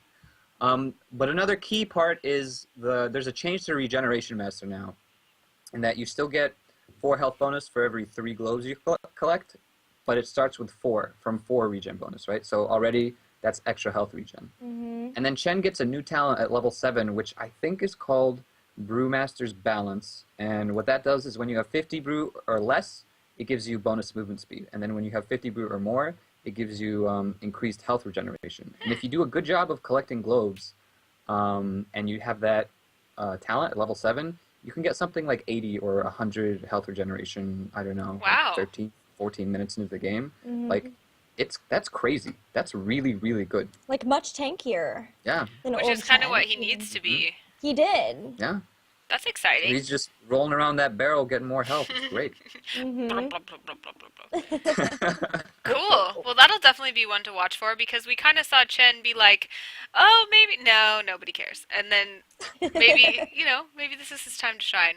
But another key part is there's a change to Regeneration Master now, in that you still get 4 health bonus for every 3 globes you collect, but it starts with 4 from 4 regen bonus, right? So already that's extra health regen. Mm-hmm. And then Chen gets a new talent at level 7, which I think is called Brewmaster's Balance. And what that does is when you have 50 brew or less, it gives you bonus movement speed. And then when you have 50 brew or more, it gives you increased health regeneration. And if you do a good job of collecting globes, and you have that talent at level 7, you can get something like 80 or 100 health regeneration, I don't know, like Wow. 13, 14 minutes into the game. Mm-hmm. Like, that's crazy. That's really, really good. Like much tankier Yeah, than Which old is kind of Chen. what he needs to be. He did. yeah. That's So exciting. he's just rolling around that barrel getting more health. It's great. Mm-hmm. Cool. Well, that'll definitely be one to watch for because we kind of saw Chen be like, "Oh, maybe no, nobody cares," and then maybe maybe this is his time to shine.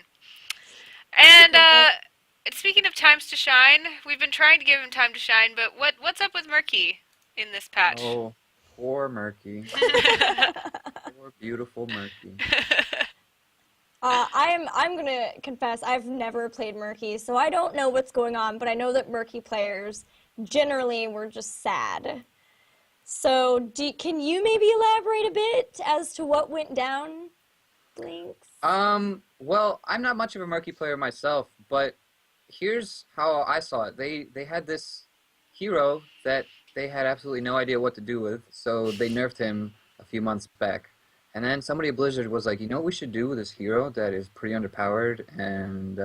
And speaking of times to shine, we've been trying to give him time to shine, but what's up with Murky in this patch? Oh, poor Murky. Poor beautiful Murky. I'm gonna confess I've never played Murky, so I don't know what's going on, but I know that Murky players generally were just sad. So can you maybe elaborate a bit as to what went down, Blinks? Well, I'm not much of a Murky player myself, but here's how I saw it. They had this hero that they had absolutely no idea what to do with, so they nerfed him a few months back. And then somebody at Blizzard was like, you know what we should do with this hero that is pretty underpowered and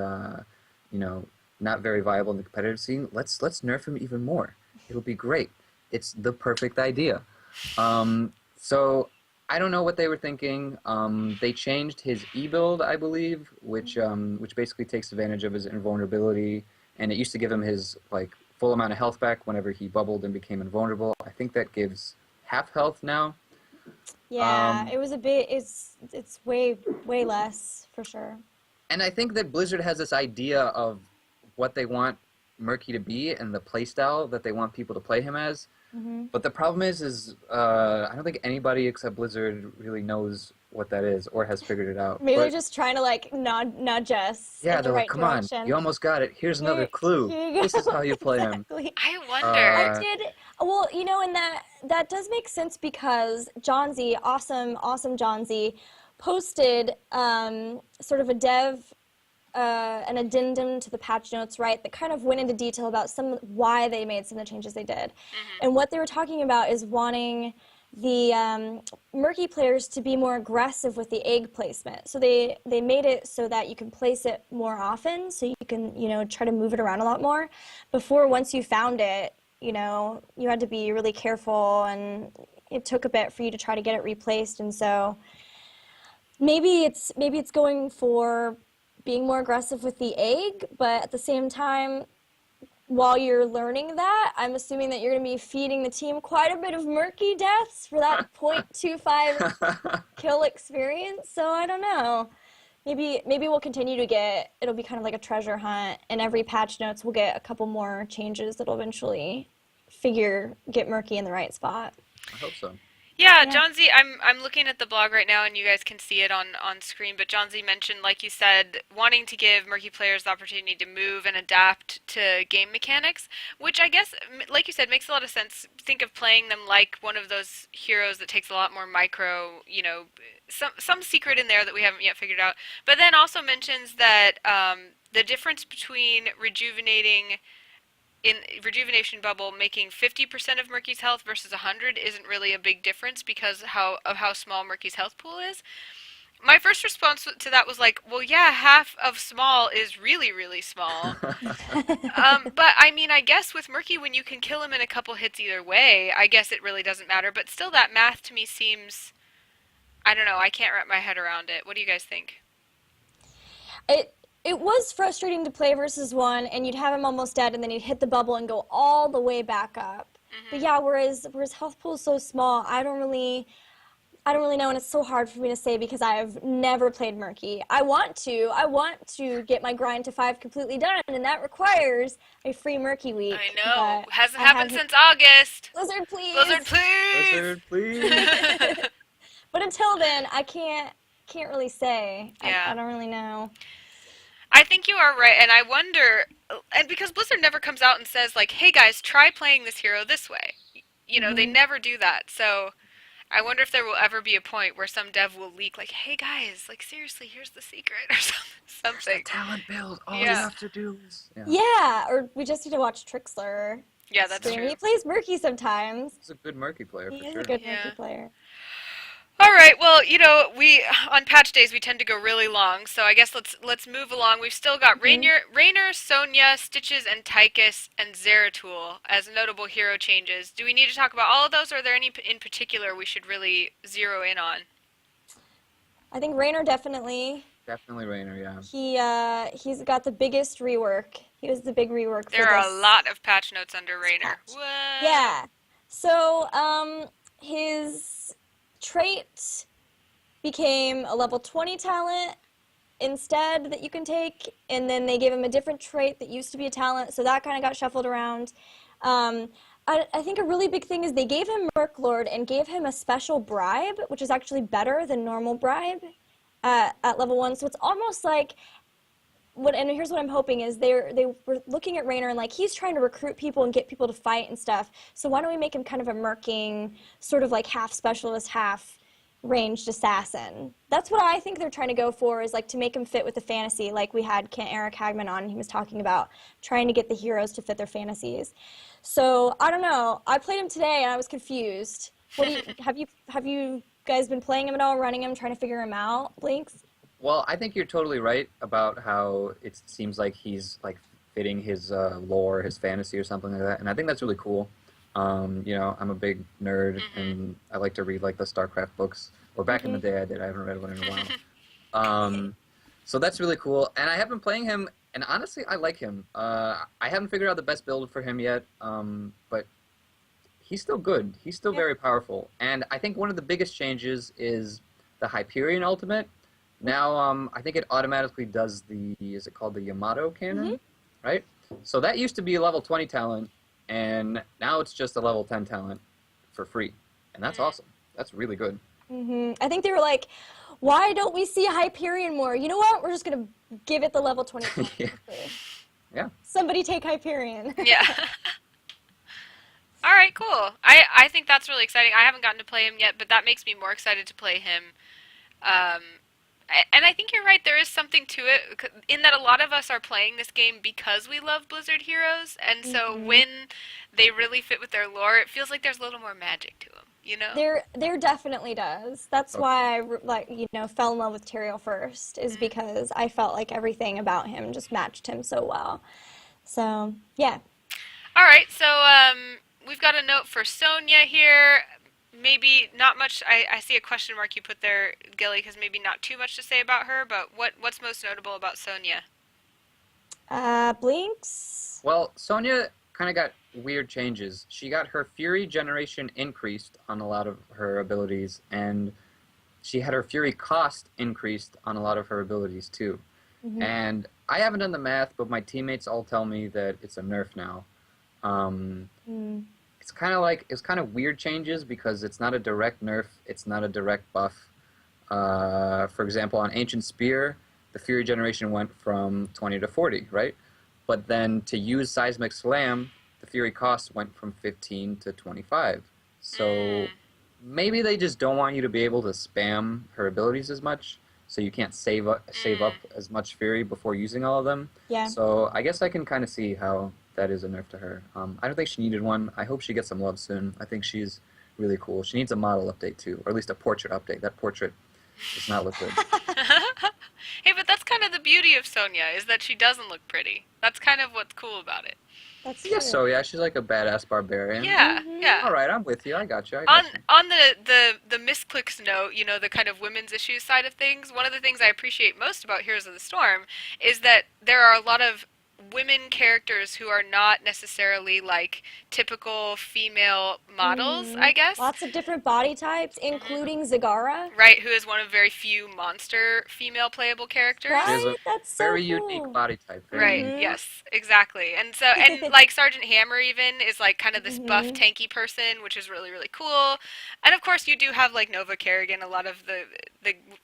not very viable in the competitive scene? Let's nerf him even more. It'll be great. It's the perfect idea. So I don't know what they were thinking. They changed his E build, I believe, which basically takes advantage of his invulnerability, and it used to give him his full amount of health back whenever he bubbled and became invulnerable. I think that gives half health now. Yeah, it was a bit. It's way less for sure. And I think that Blizzard has this idea of what they want Murky to be and the playstyle that they want people to play him as. Mm-hmm. But the problem is I don't think anybody except Blizzard really knows what that is or has figured it out. Maybe But, they're just trying to nudge us yeah, in the they're like, right come direction. on, you almost got it. Here's another clue. Here you This is go. how you play him. Exactly. I wonder. Uh, I did. Well, and that does make sense because John Z, awesome John Z, posted sort of an addendum to the patch notes, right, that kind of went into detail about why they made some of the changes they did. And what they were talking about is wanting the Murky players to be more aggressive with the egg placement. So they made it so that you can place it more often, so you can, try to move it around a lot more. Before, once you found it, you had to be really careful, and it took a bit for you to try to get it replaced. And so maybe it's going for being more aggressive with the egg, but at the same time, while you're learning that, I'm assuming that you're going to be feeding the team quite a bit of Murky deaths for that 0.25 kill experience. So I don't know. Maybe we'll continue to get, it'll be kind of like a treasure hunt, and every patch notes we'll get a couple more changes that'll eventually get Murky in the right spot. I hope so. Yeah, Yeah. John Z, I'm looking at the blog right now, and you guys can see it on screen. But John Z mentioned, like you said, wanting to give Murky players the opportunity to move and adapt to game mechanics, which I guess, like you said, makes a lot of sense. Think of playing them like one of those heroes that takes a lot more micro, some secret in there that we haven't yet figured out. But then also mentions that the difference between rejuvenation bubble making 50% of Murky's health versus 100 isn't really a big difference because of how small Murky's health pool is. My first response to that was like, well, yeah, half of small is really, really small. But I mean, I guess with Murky, when you can kill him in a couple hits either way, I guess it really doesn't matter. But still, that math to me seems, I don't know, I can't wrap my head around it. What do you guys think? It it was frustrating to play versus one, and you'd have him almost dead, and then he'd hit the bubble and go all the way back up. But Hmm. yeah, whereas health pool is so small, I don't really know, and it's so hard for me to say because I've never played Murky. I want to get my grind to 5 completely done, and that requires a free Murky I week. know. But Hasn't I happened haven't. since August. Blizzard, please. Blizzard, please! Blizzard, please. But until then, I can't really say. Yeah. I don't really know. I think you are right, and I wonder, and because Blizzard never comes out and says, like, hey guys, try playing this hero this way. They Hmm. never do that, so I wonder if there will ever be a point where some dev will leak, like, hey guys, like, seriously, here's the secret, or It's a something. talent build. All you Yeah. have to do is. Yeah. Yeah, or we just need to watch Trixler Yeah, that's stream. true. He plays Murky sometimes. He's a good Murky player He for is a sure. good Murky Yeah. player. All right. Well, we on patch days we tend to go really long, so I guess let's move along. We've still got Hmm. Raynor, Sonya, Stitches, and Tychus and Zeratul as notable hero changes. Do we need to talk about all of those, or are there any in particular we should really zero in on? I think Raynor definitely. Definitely Rainer, yeah. He's got the biggest rework. He was the big rework for There are a this lot of patch notes under Raynor. patch. What? Yeah. So his trait became a level 20 talent instead that you can take, and then they gave him a different trait that used to be a talent, so that kind of got shuffled around. Um, I think a really big thing is they gave him Merc Lord and gave him a special bribe, which is actually better than normal bribe at level 1. So it's almost like and here's what I'm hoping is they were looking at Raynor and like he's trying to recruit people and get people to fight and stuff. So why don't we make him kind of a merking, sort of like half specialist, half ranged assassin? That's what I think they're trying to go for, is like to make him fit with the fantasy. Like we had Eric Hagman on, and he was talking about trying to get the heroes to fit their fantasies. So I don't know. I played him today and I was confused. What do you have you guys been playing him at all, running him, trying to figure him out, Blinks? Well, I think you're totally right about how it seems like he's like fitting his lore, his fantasy, or something like that, and I think that's really cool. I'm a big nerd, Mhm. and I like to read like the StarCraft books. Or back in the day, I did. I haven't read one in a while. So that's really cool, and I have been playing him, and honestly, I like him. I haven't figured out the best build for him yet, but he's still good. He's still Yeah. very powerful, and I think one of the biggest changes is the Hyperion ultimate. Now, I think it automatically does is it called the Yamato cannon, right? So that used to be a level 20 talent, and now it's just a level 10 talent for free, and that's awesome. That's really good. I think they were like, why don't we see Hyperion more? You know what? We're just going to give it the level 20. Yeah. Yeah. Somebody take Hyperion. Yeah. All right, cool. I think that's really exciting. I haven't gotten to play him yet, but that makes me more excited to play him. Um, and I think you're right. There is something to it in that a lot of us are playing this game because we love Blizzard heroes, and so when they really fit with their lore, it feels like there's a little more magic to them. You know? There definitely does. That's Okay. why I fell in love with Tyrael first, is because I felt like everything about him just matched him so well. So, yeah. All right, so we've got a note for Sonya here. Maybe not much. I see a question mark you put there, Gilly, because maybe not too much to say about her. But what's most notable about Sonya? Blinks. Well, Sonya kind of got weird changes. She got her Fury generation increased on a lot of her abilities, and she had her Fury cost increased on a lot of her abilities too. Hmm. And I haven't done the math, but my teammates all tell me that it's a nerf now. Um, Mm. it's kind of weird changes because it's not a direct nerf, it's not a direct buff. For example, on Ancient Spear, the Fury generation went from 20 to 40, right? But then to use Seismic Slam, the Fury cost went from 15 to 25. So Mm, maybe they just don't want you to be able to spam her abilities as much, so you can't save up mm. as much Fury before using all of them. Yeah. So I guess I can kind of see how that is a nerf to her. I don't think she needed one. I hope she gets some love soon. I think she's really cool. She needs a model update too, or at least a portrait update. That portrait does not look good. Hey, but that's kind of the beauty of Sonya, is that she doesn't look pretty. That's kind of what's cool about it. That's I guess true. so. Yeah, she's like a badass barbarian. Yeah, Hmm. yeah. All right, I'm with you. I got you. I On got you. on the Misscliks note, the kind of women's issues side of things, one of the things I appreciate most about Heroes of the Storm is that there are a lot of women characters who are not necessarily like typical female models, Hmm. I guess. Lots of different body types, including Zagara. Right, who is one of very few monster female playable characters. She has a Right? That's so very unique cool. body type. Very Right, unique. Hmm. yes, exactly. And like Sergeant Hammer even is like kind of this buff Hmm. tanky person, which is really really cool. And of course you do have like Nova Kerrigan, a lot of the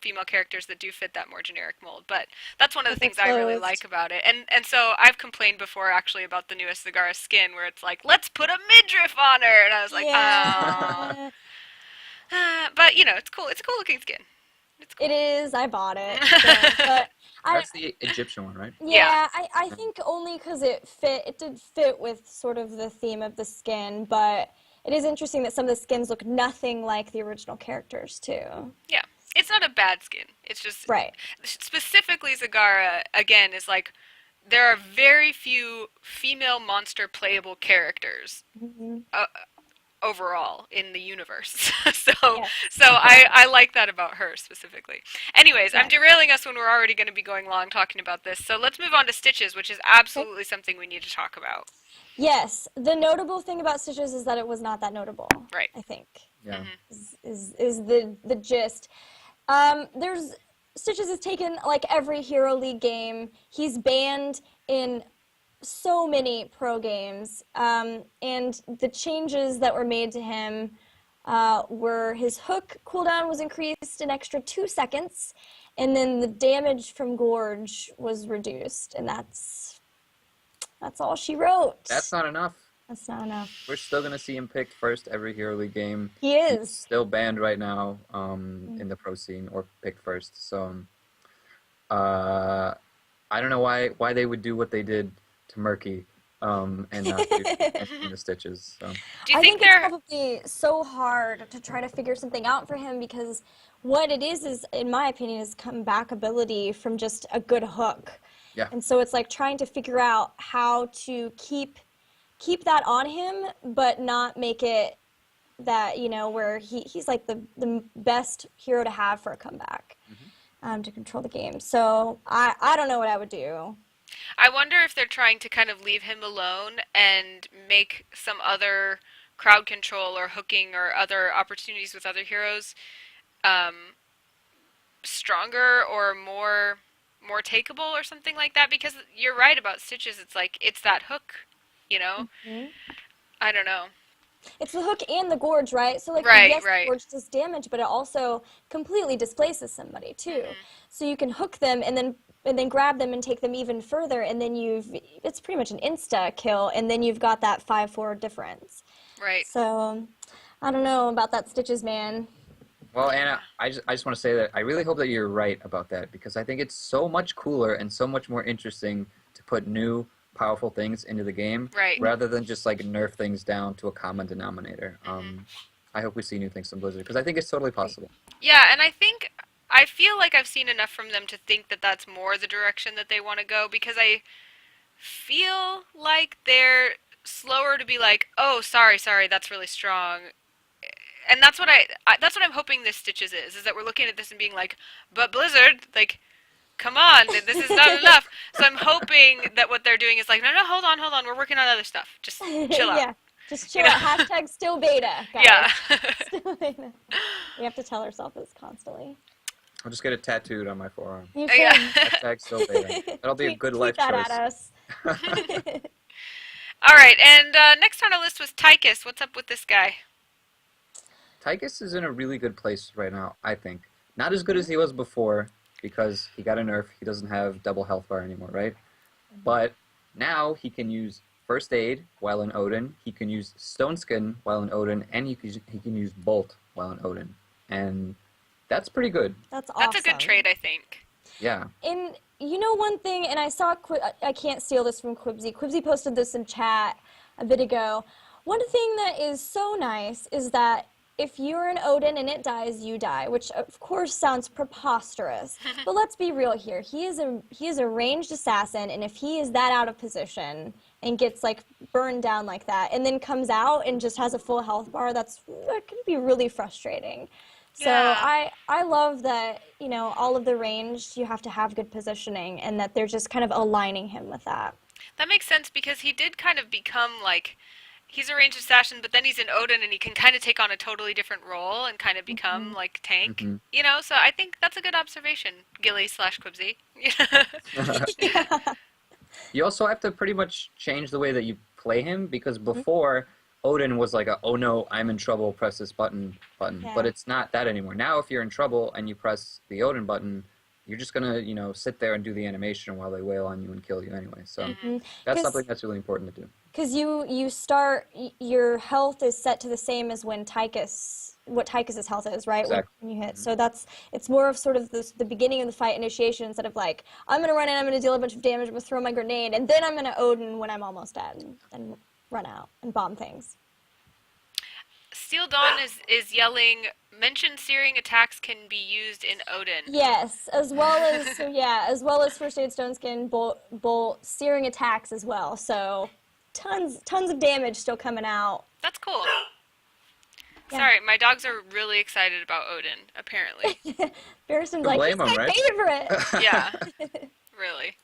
female characters that do fit that more generic mold. But that's one of the Perfect things I really like clothed. about it. And so I've complained before actually about the newest Zagara skin where it's like, let's put a midriff on her, and I was like, oh. Yeah, But it's cool. It's a cool looking skin. It's it cool. is. I bought it. So, but I, That's the Egyptian one, right? Yeah. yeah, I think only because it did fit with sort of the theme of the skin, but it is interesting that some of the skins look nothing like the original characters too. Yeah, it's not a bad skin. It's just Right. specifically Zagara again is like there are very few female monster playable characters Hmm. uh, overall in the universe. so Yes. so I like that about her specifically. Anyways, I'm Yeah. derailing us when we're already going to be going long talking about this. So let's move on to Stitches, which is Okay. absolutely something we need to talk about. Yes. The notable thing about Stitches is that it was not that notable, Right. I think. Yeah. Hmm. Is the gist. There's Stitches is taken like every Hero League game. He's banned in so many pro games, and the changes that were made to him were his hook cooldown was increased an extra 2 seconds, and then the damage from Gorge was reduced, and that's all she That's wrote. not enough. That's not enough. We're still gonna see him picked first every Hero League game. He He's is. still banned right now in the pro scene or picked first. So uh, I don't know why they would do what they did to Murky and not do anything to Stitches. So Do you I think think it's they're probably so hard to try to figure something out for him because what it is, in my opinion, is comeback ability from just a good hook. yeah, And so it's like trying to figure out how to keep that on him, but not make it that, where he's like the best hero to have for a comeback, to control the game. So I don't know what I would do. I wonder if they're trying to kind of leave him alone and make some other crowd control or hooking or other opportunities with other heroes um, stronger or more takeable or something like that. Because you're right about Stitches. It's like it's that hook, you know. Mhm. I don't know. It's the hook and the gorge, right? So like Right, yes, the right. gorge does damage, but it also completely displaces somebody too. Hmm. So you can hook them and then grab them and take them even further, and then it's pretty much an insta kill, and then you've got that 5-4 difference. Right. So I don't know about that Stitches, man. well, Anna, I just want to say that I really hope that you're right about that because I think it's so much cooler and so much more interesting to put new powerful things into the game Right. rather than just like nerf things down to a common denominator. Hmm. I hope we see new things from Blizzard because I think it's totally possible. Yeah, and I feel like I've seen enough from them to think that that's more the direction that they want to go because I feel like they're slower to be like, "Oh, sorry, that's really strong." And that's what that's what I'm hoping this Stitches is that we're looking at this and being like, "But Blizzard, like come on, this is not enough. So I'm hoping that what they're doing is like, no, hold on, we're working on other stuff. Just chill out. Yeah, just You chill know? out. Hashtag still beta, Yeah. guys. Still beta. We have to tell ourselves this constantly. I'll just get it tattooed on my forearm. You Yeah. should. Hashtag still beta. That'll be a good Tweet life that at choice. us. All right, and next on our list was Tychus. What's up with this guy? Tychus is in a really good place right now, I think. Not as good as he was before because he got a nerf. He doesn't have double health bar anymore, right? But now he can use First Aid while in Odin. He can use Stone Skin while in Odin, and he can use Bolt while in Odin, and that's pretty good. That's awesome. That's a good trade, I think. Yeah. And you know one thing, and I saw, I can't steal this from Quibsy. Quibsy posted this in chat a bit ago. One thing that is so nice is that if you're an Odin and it dies, you die, which of course sounds preposterous. But let's be real here. He is a ranged assassin, and if he is that out of position and gets like burned down like that, and then comes out and just has a full health bar, that can be really frustrating. So Yeah. I love that, you know, all of the ranged, you have to have good positioning, and that they're just kind of aligning him with that. That makes sense because he did kind of become like he's a ranged assassin, but then he's an Odin and he can kind of take on a totally different role and kind of become like tank. hmm You know, so I think that's a good observation, Gilly slash Quibsy. Yeah. You also have to pretty much change the way that you play him because before Odin was like oh no, I'm in trouble, press this button. Yeah. But it's not that anymore. Now if you're in trouble and you press the Odin button, you're just gonna, sit there and do the animation while they wail on you and kill you anyway. So that's 'Cause- something that's really important to do. Because you start, your health is set to the same as when what Tychus's health is, right? Exactly. When you hit. So it's more of sort of the beginning of the fight initiation instead of like, I'm going to run in, I'm going to deal a bunch of damage, I'm going to throw my grenade, and then I'm going to Odin when I'm almost dead and run out and bomb things. Steel Dawn is yelling, mention searing attacks can be used in Odin. Yes, as well as First Aid, Stone Skin, Bolt, searing attacks as well. So tons of damage still coming out. That's cool. Yeah. Sorry, my dogs are really excited about Odin, apparently. Barrison's Don't like, blame he's him, my right? favorite. Yeah, really.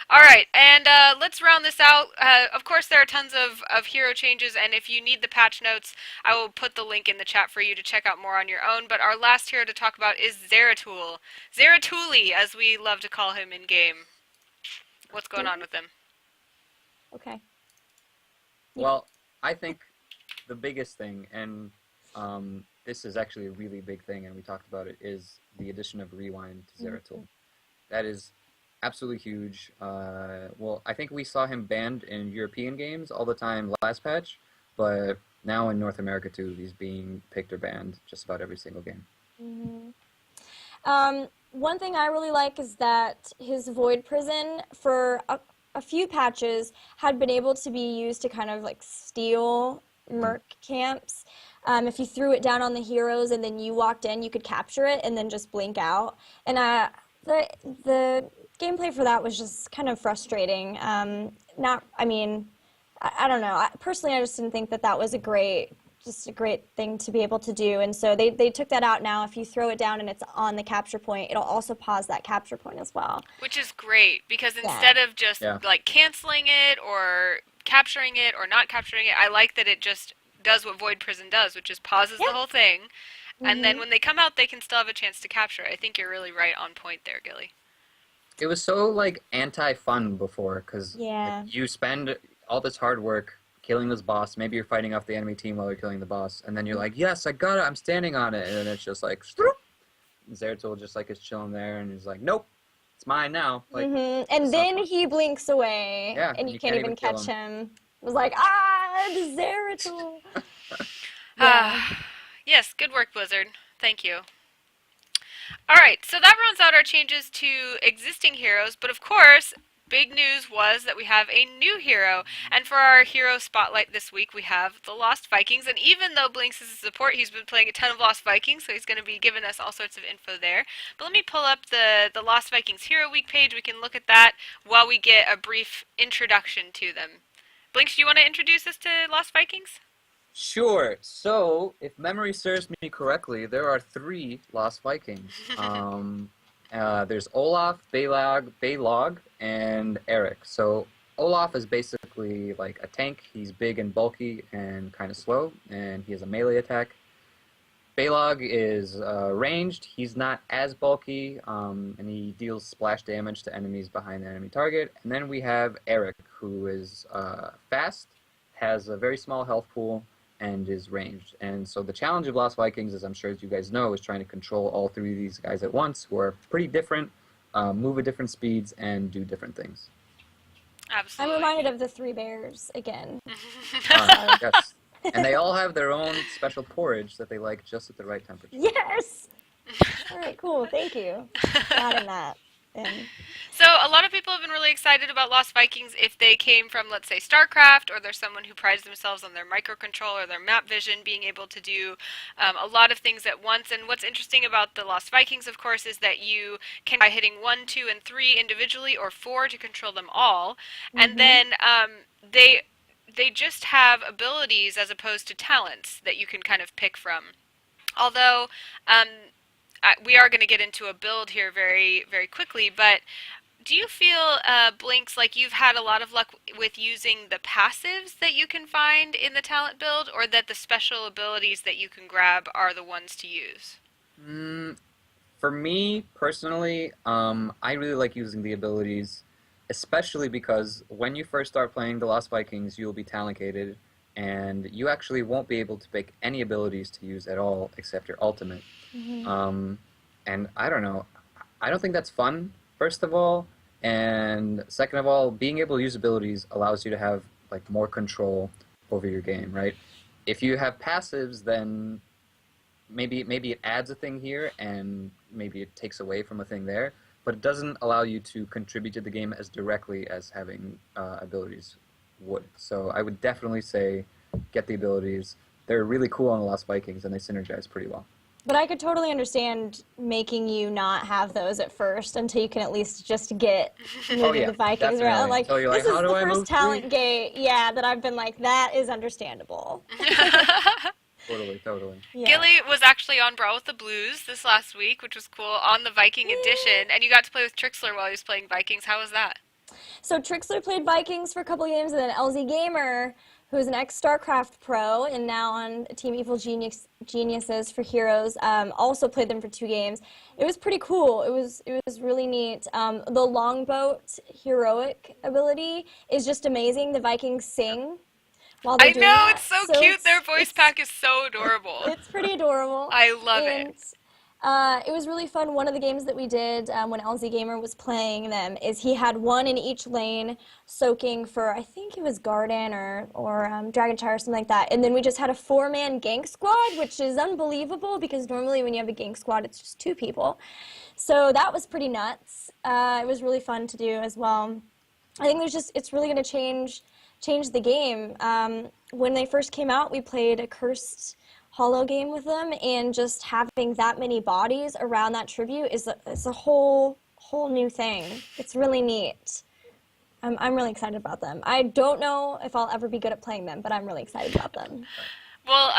All right, and let's round this out. Of course, there are tons of hero changes, and if you need the patch notes, I will put the link in the chat for you to check out more on your own. But our last hero to talk about is Zeratul. Zeratuli, as we love to call him in-game. What's going on with him? Okay. Well, I think the biggest thing, and this is actually a really big thing, and we talked about it, is the addition of Rewind to Zeratul. That is absolutely huge. Well, I think we saw him banned in European games all the time last patch, but now in North America too, he's being picked or banned just about every single game. One thing I really like is that his Void Prison for a few patches had been able to be used to kind of like steal Merc camps. If you threw it down on the heroes and then you walked in, you could capture it and then just blink out. And the gameplay for that was just kind of frustrating. I don't know. Personally, I just didn't think that was a great thing to be able to do. And so they took that out now. If you throw it down and it's on the capture point, it'll also pause that capture point as well. Which is great, because instead of just like canceling it or capturing it or not capturing it, I like that it just does what Void Prison does, which is pauses the whole thing. And then when they come out, they can still have a chance to capture it. I think you're really right on point there, Gilly. It was so like anti-fun before because you spend all this hard work killing this boss. Maybe you're fighting off the enemy team while you're killing the boss, and then you're like, "Yes, I got it. I'm standing on it," and then it's just like, Zeratul just like is chilling there, and he's like, "Nope, it's mine now." Like, and then he blinks away, and you can't even catch him. It was like, it's Zeratul. Yes, good work, Blizzard. Thank you. All right, so that rounds out our changes to existing heroes, but of course, big news was that we have a new hero, and for our hero spotlight this week, we have the Lost Vikings, and even though Blinks is a support, he's been playing a ton of Lost Vikings, so he's going to be giving us all sorts of info there. But let me pull up the Lost Vikings Hero Week page. We can look at that while we get a brief introduction to them. Blinks, do you want to introduce us to Lost Vikings? Sure. So, if memory serves me correctly, there are 3 Lost Vikings. There's Olaf, Baylog, and Eric. So Olaf is basically like a tank. He's big and bulky and kind of slow, and he has a melee attack. Baylog is ranged. He's not as bulky, and he deals splash damage to enemies behind the enemy target. And then we have Eric, who is fast, has a very small health pool, and is ranged. And so the challenge of Lost Vikings, as I'm sure as you guys know, is trying to control all three of these guys at once, who are pretty different, move at different speeds, and do different things. Absolutely. I'm reminded of the Three Bears again. Yes. And they all have their own special porridge that they like just at the right temperature. Yes! All right, cool. Thank you for adding that in. So a lot of people have been really excited about Lost Vikings if they came from, let's say, StarCraft, or they're someone who prides themselves on their microcontrol or their map vision, being able to do a lot of things at once. And what's interesting about the Lost Vikings, of course, is that you can by hitting 1, 2, and 3 individually, or 4 to control them all. And then they just have abilities as opposed to talents that you can kind of pick from. Although we are going to get into a build here very, very quickly, but do you feel, Blinks, like you've had a lot of luck with using the passives that you can find in the talent build, or that the special abilities that you can grab are the ones to use? For me, personally, I really like using the abilities, especially because when you first start playing the Lost Vikings, you'll be talent gated, and you actually won't be able to pick any abilities to use at all except your ultimate. And I don't know, I don't think that's fun, first of all, and second of all, being able to use abilities allows you to have like more control over your game, right? If you have passives, then maybe it adds a thing here, and maybe it takes away from a thing there, but it doesn't allow you to contribute to the game as directly as having abilities would. So I would definitely say get the abilities. They're really cool on the Lost Vikings, and they synergize pretty well. But I could totally understand making you not have those at first until you can at least just get moving the Vikings around. Like, so you're this like, is the first talent gate, that I've been like, that is understandable. Totally. Yeah. Gilly was actually on Brawl with the Blues this last week, which was cool, on the Viking edition, and you got to play with Trixler while he was playing Vikings. How was that? So Trixler played Vikings for a couple games, and then LZ Gamer, who's an ex-StarCraft pro and now on Team Evil Geniuses for Heroes, also played them for 2 games. It was pretty cool. It was really neat. The Longboat heroic ability is just amazing. The Vikings sing while they're doing that. It's so cute. Their voice pack is so adorable. It's pretty adorable. I love it. It was really fun. One of the games that we did when LZ Gamer was playing them is he had one in each lane soaking for, I think it was Garden or Dragonshire or something like that. And then we just had a 4-man gank squad, which is unbelievable because normally when you have a gank squad, it's just 2 people. So that was pretty nuts. It was really fun to do as well. I think it's really going to change the game. When they first came out, we played a cursed Hollow game with them, and just having that many bodies around that tribute is a whole new thing. It's really neat. I'm really excited about them. I don't know if I'll ever be good at playing them, but I'm really excited about them. Well,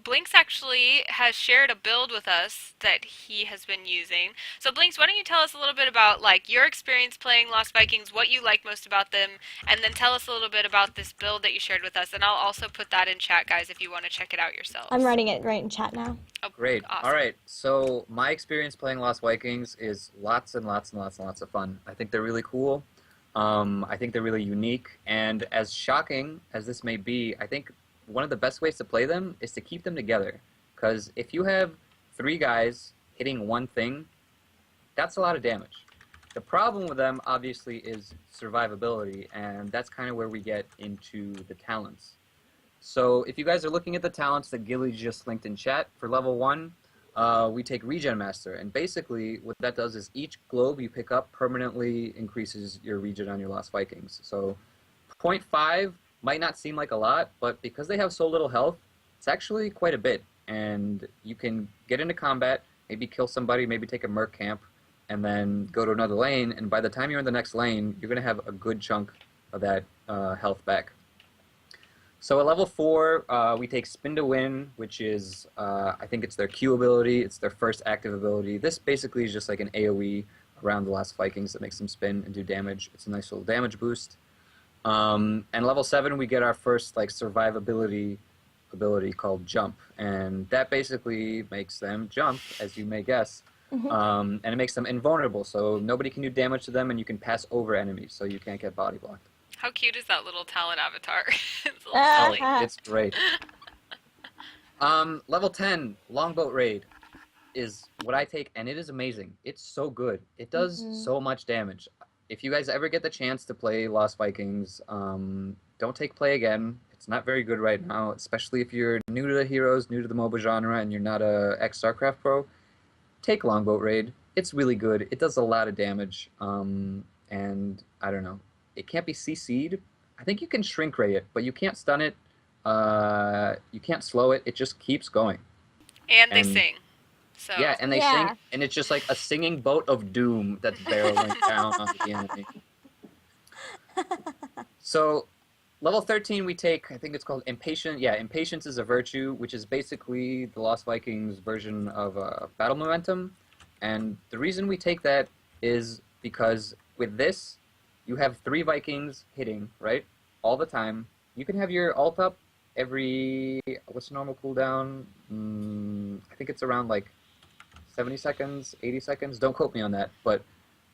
Blinks actually has shared a build with us that he has been using. So Blinks, why don't you tell us a little bit about like your experience playing Lost Vikings, what you like most about them, and then tell us a little bit about this build that you shared with us. And I'll also put that in chat, guys, if you want to check it out yourselves. I'm writing it right in chat now. Oh, great. Awesome. All right. So my experience playing Lost Vikings is lots and lots and lots and lots of fun. I think they're really cool. I think they're really unique. And as shocking as this may be, I think one of the best ways to play them is to keep them together. Because if you have 3 guys hitting one thing, that's a lot of damage. The problem with them, obviously, is survivability, and that's kind of where we get into the talents. So if you guys are looking at the talents that Gilly just linked in chat, for level 1, we take Regen Master, and basically what that does is each globe you pick up permanently increases your regen on your Lost Vikings. So 0.5 might not seem like a lot, but because they have so little health, it's actually quite a bit. And you can get into combat, maybe kill somebody, maybe take a Merc camp, and then go to another lane, and by the time you're in the next lane, you're going to have a good chunk of that health back. So at level 4, we take Spin to Win, which is, I think it's their Q ability. It's their first active ability. This basically is just like an AoE around the last Vikings that makes them spin and do damage. It's a nice little damage boost. And level 7, we get our first like survivability ability called Jump, and that basically makes them jump, as you may guess. And it makes them invulnerable, so nobody can do damage to them, and you can pass over enemies, so you can't get body blocked. How cute is that little talent avatar? It's a little Oh, silly. it's great. Level 10, Longboat Raid is what I take, and it is amazing. It's so good. It does so much damage. If you guys ever get the chance to play Lost Vikings, don't take play again. It's not very good right now, especially if you're new to the heroes, new to the MOBA genre, and you're not a ex-StarCraft pro. Take Longboat Raid. It's really good. It does a lot of damage, and I don't know. It can't be CC'd. I think you can shrink ray it, but you can't stun it. You can't slow it. It just keeps going. And they And sing. So yeah, and they Yeah. sing, and it's just like a singing boat of doom that's barreling down onto the enemy. So, level 13, we take, I think it's called Impatient. Yeah, Impatience is a virtue, which is basically the Lost Vikings version of battle momentum. And the reason we take that is because with this, you have 3 Vikings hitting, right? All the time. You can have your ult up every, what's the normal cooldown? I think it's around like 70 seconds, 80 seconds. Don't quote me on that. But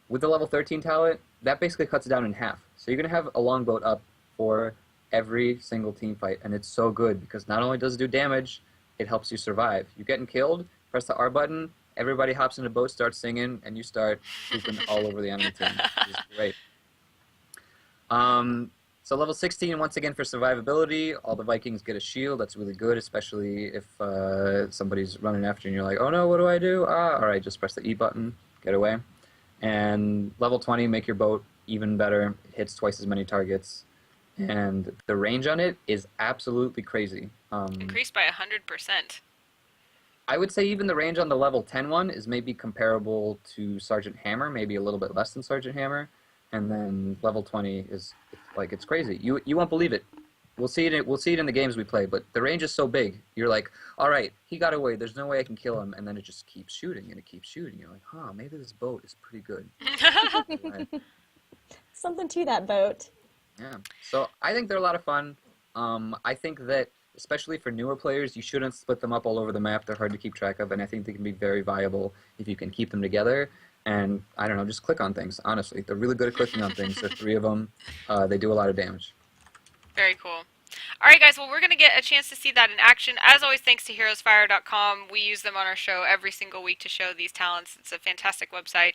with the level 13 talent, that basically cuts it down in half. So you're going to have a longboat up for every single team fight. And it's so good because not only does it do damage, it helps you survive. You're getting killed, press the R button, everybody hops in the boat, starts singing, and you start swooping all over the enemy team. It's great. So level 16, once again for survivability, all the Vikings get a shield. That's really good, especially if somebody's running after you and you're like, oh no, what do I do? All right, just press the E button, get away. And level 20, make your boat even better. It hits twice as many targets. And the range on it is absolutely crazy. increased by 100%. I would say even the range on the level 10 one is maybe comparable to Sergeant Hammer, maybe a little bit less than Sergeant Hammer. And then level 20 is like, it's crazy. You won't believe it. We'll see it in the games we play, but the range is so big. You're like, all right, he got away. There's no way I can kill him. And then it just keeps shooting and it keeps shooting. You're like, huh, maybe this boat is pretty good. Right. Something to that boat. Yeah. So I think they're a lot of fun. I think that especially for newer players, you shouldn't split them up all over the map. They're hard to keep track of, and I think they can be very viable if you can keep them together. And I don't know, just click on things. Honestly, they're really good at clicking on things. There's 3 of them. They do a lot of damage. Very cool. All right, guys. Well, we're going to get a chance to see that in action. As always, thanks to heroesfire.com. We use them on our show every single week to show these talents. It's a fantastic website.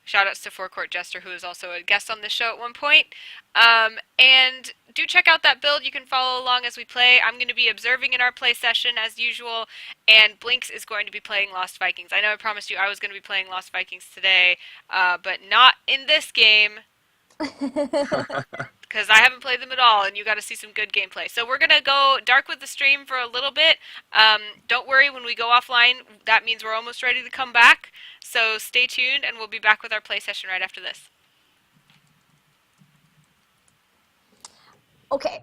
Shoutouts to Forecourt Jester, who is also a guest on this show at one point. And do check out that build. You can follow along as we play. I'm going to be observing in our play session as usual, and Blinks is going to be playing Lost Vikings. I know I promised you I was going to be playing Lost Vikings today, but not in this game, because I haven't played them at all, and you got to see some good gameplay. So we're going to go dark with the stream for a little bit. Don't worry, when we go offline, that means we're almost ready to come back. So stay tuned, and we'll be back with our play session right after this. Okay.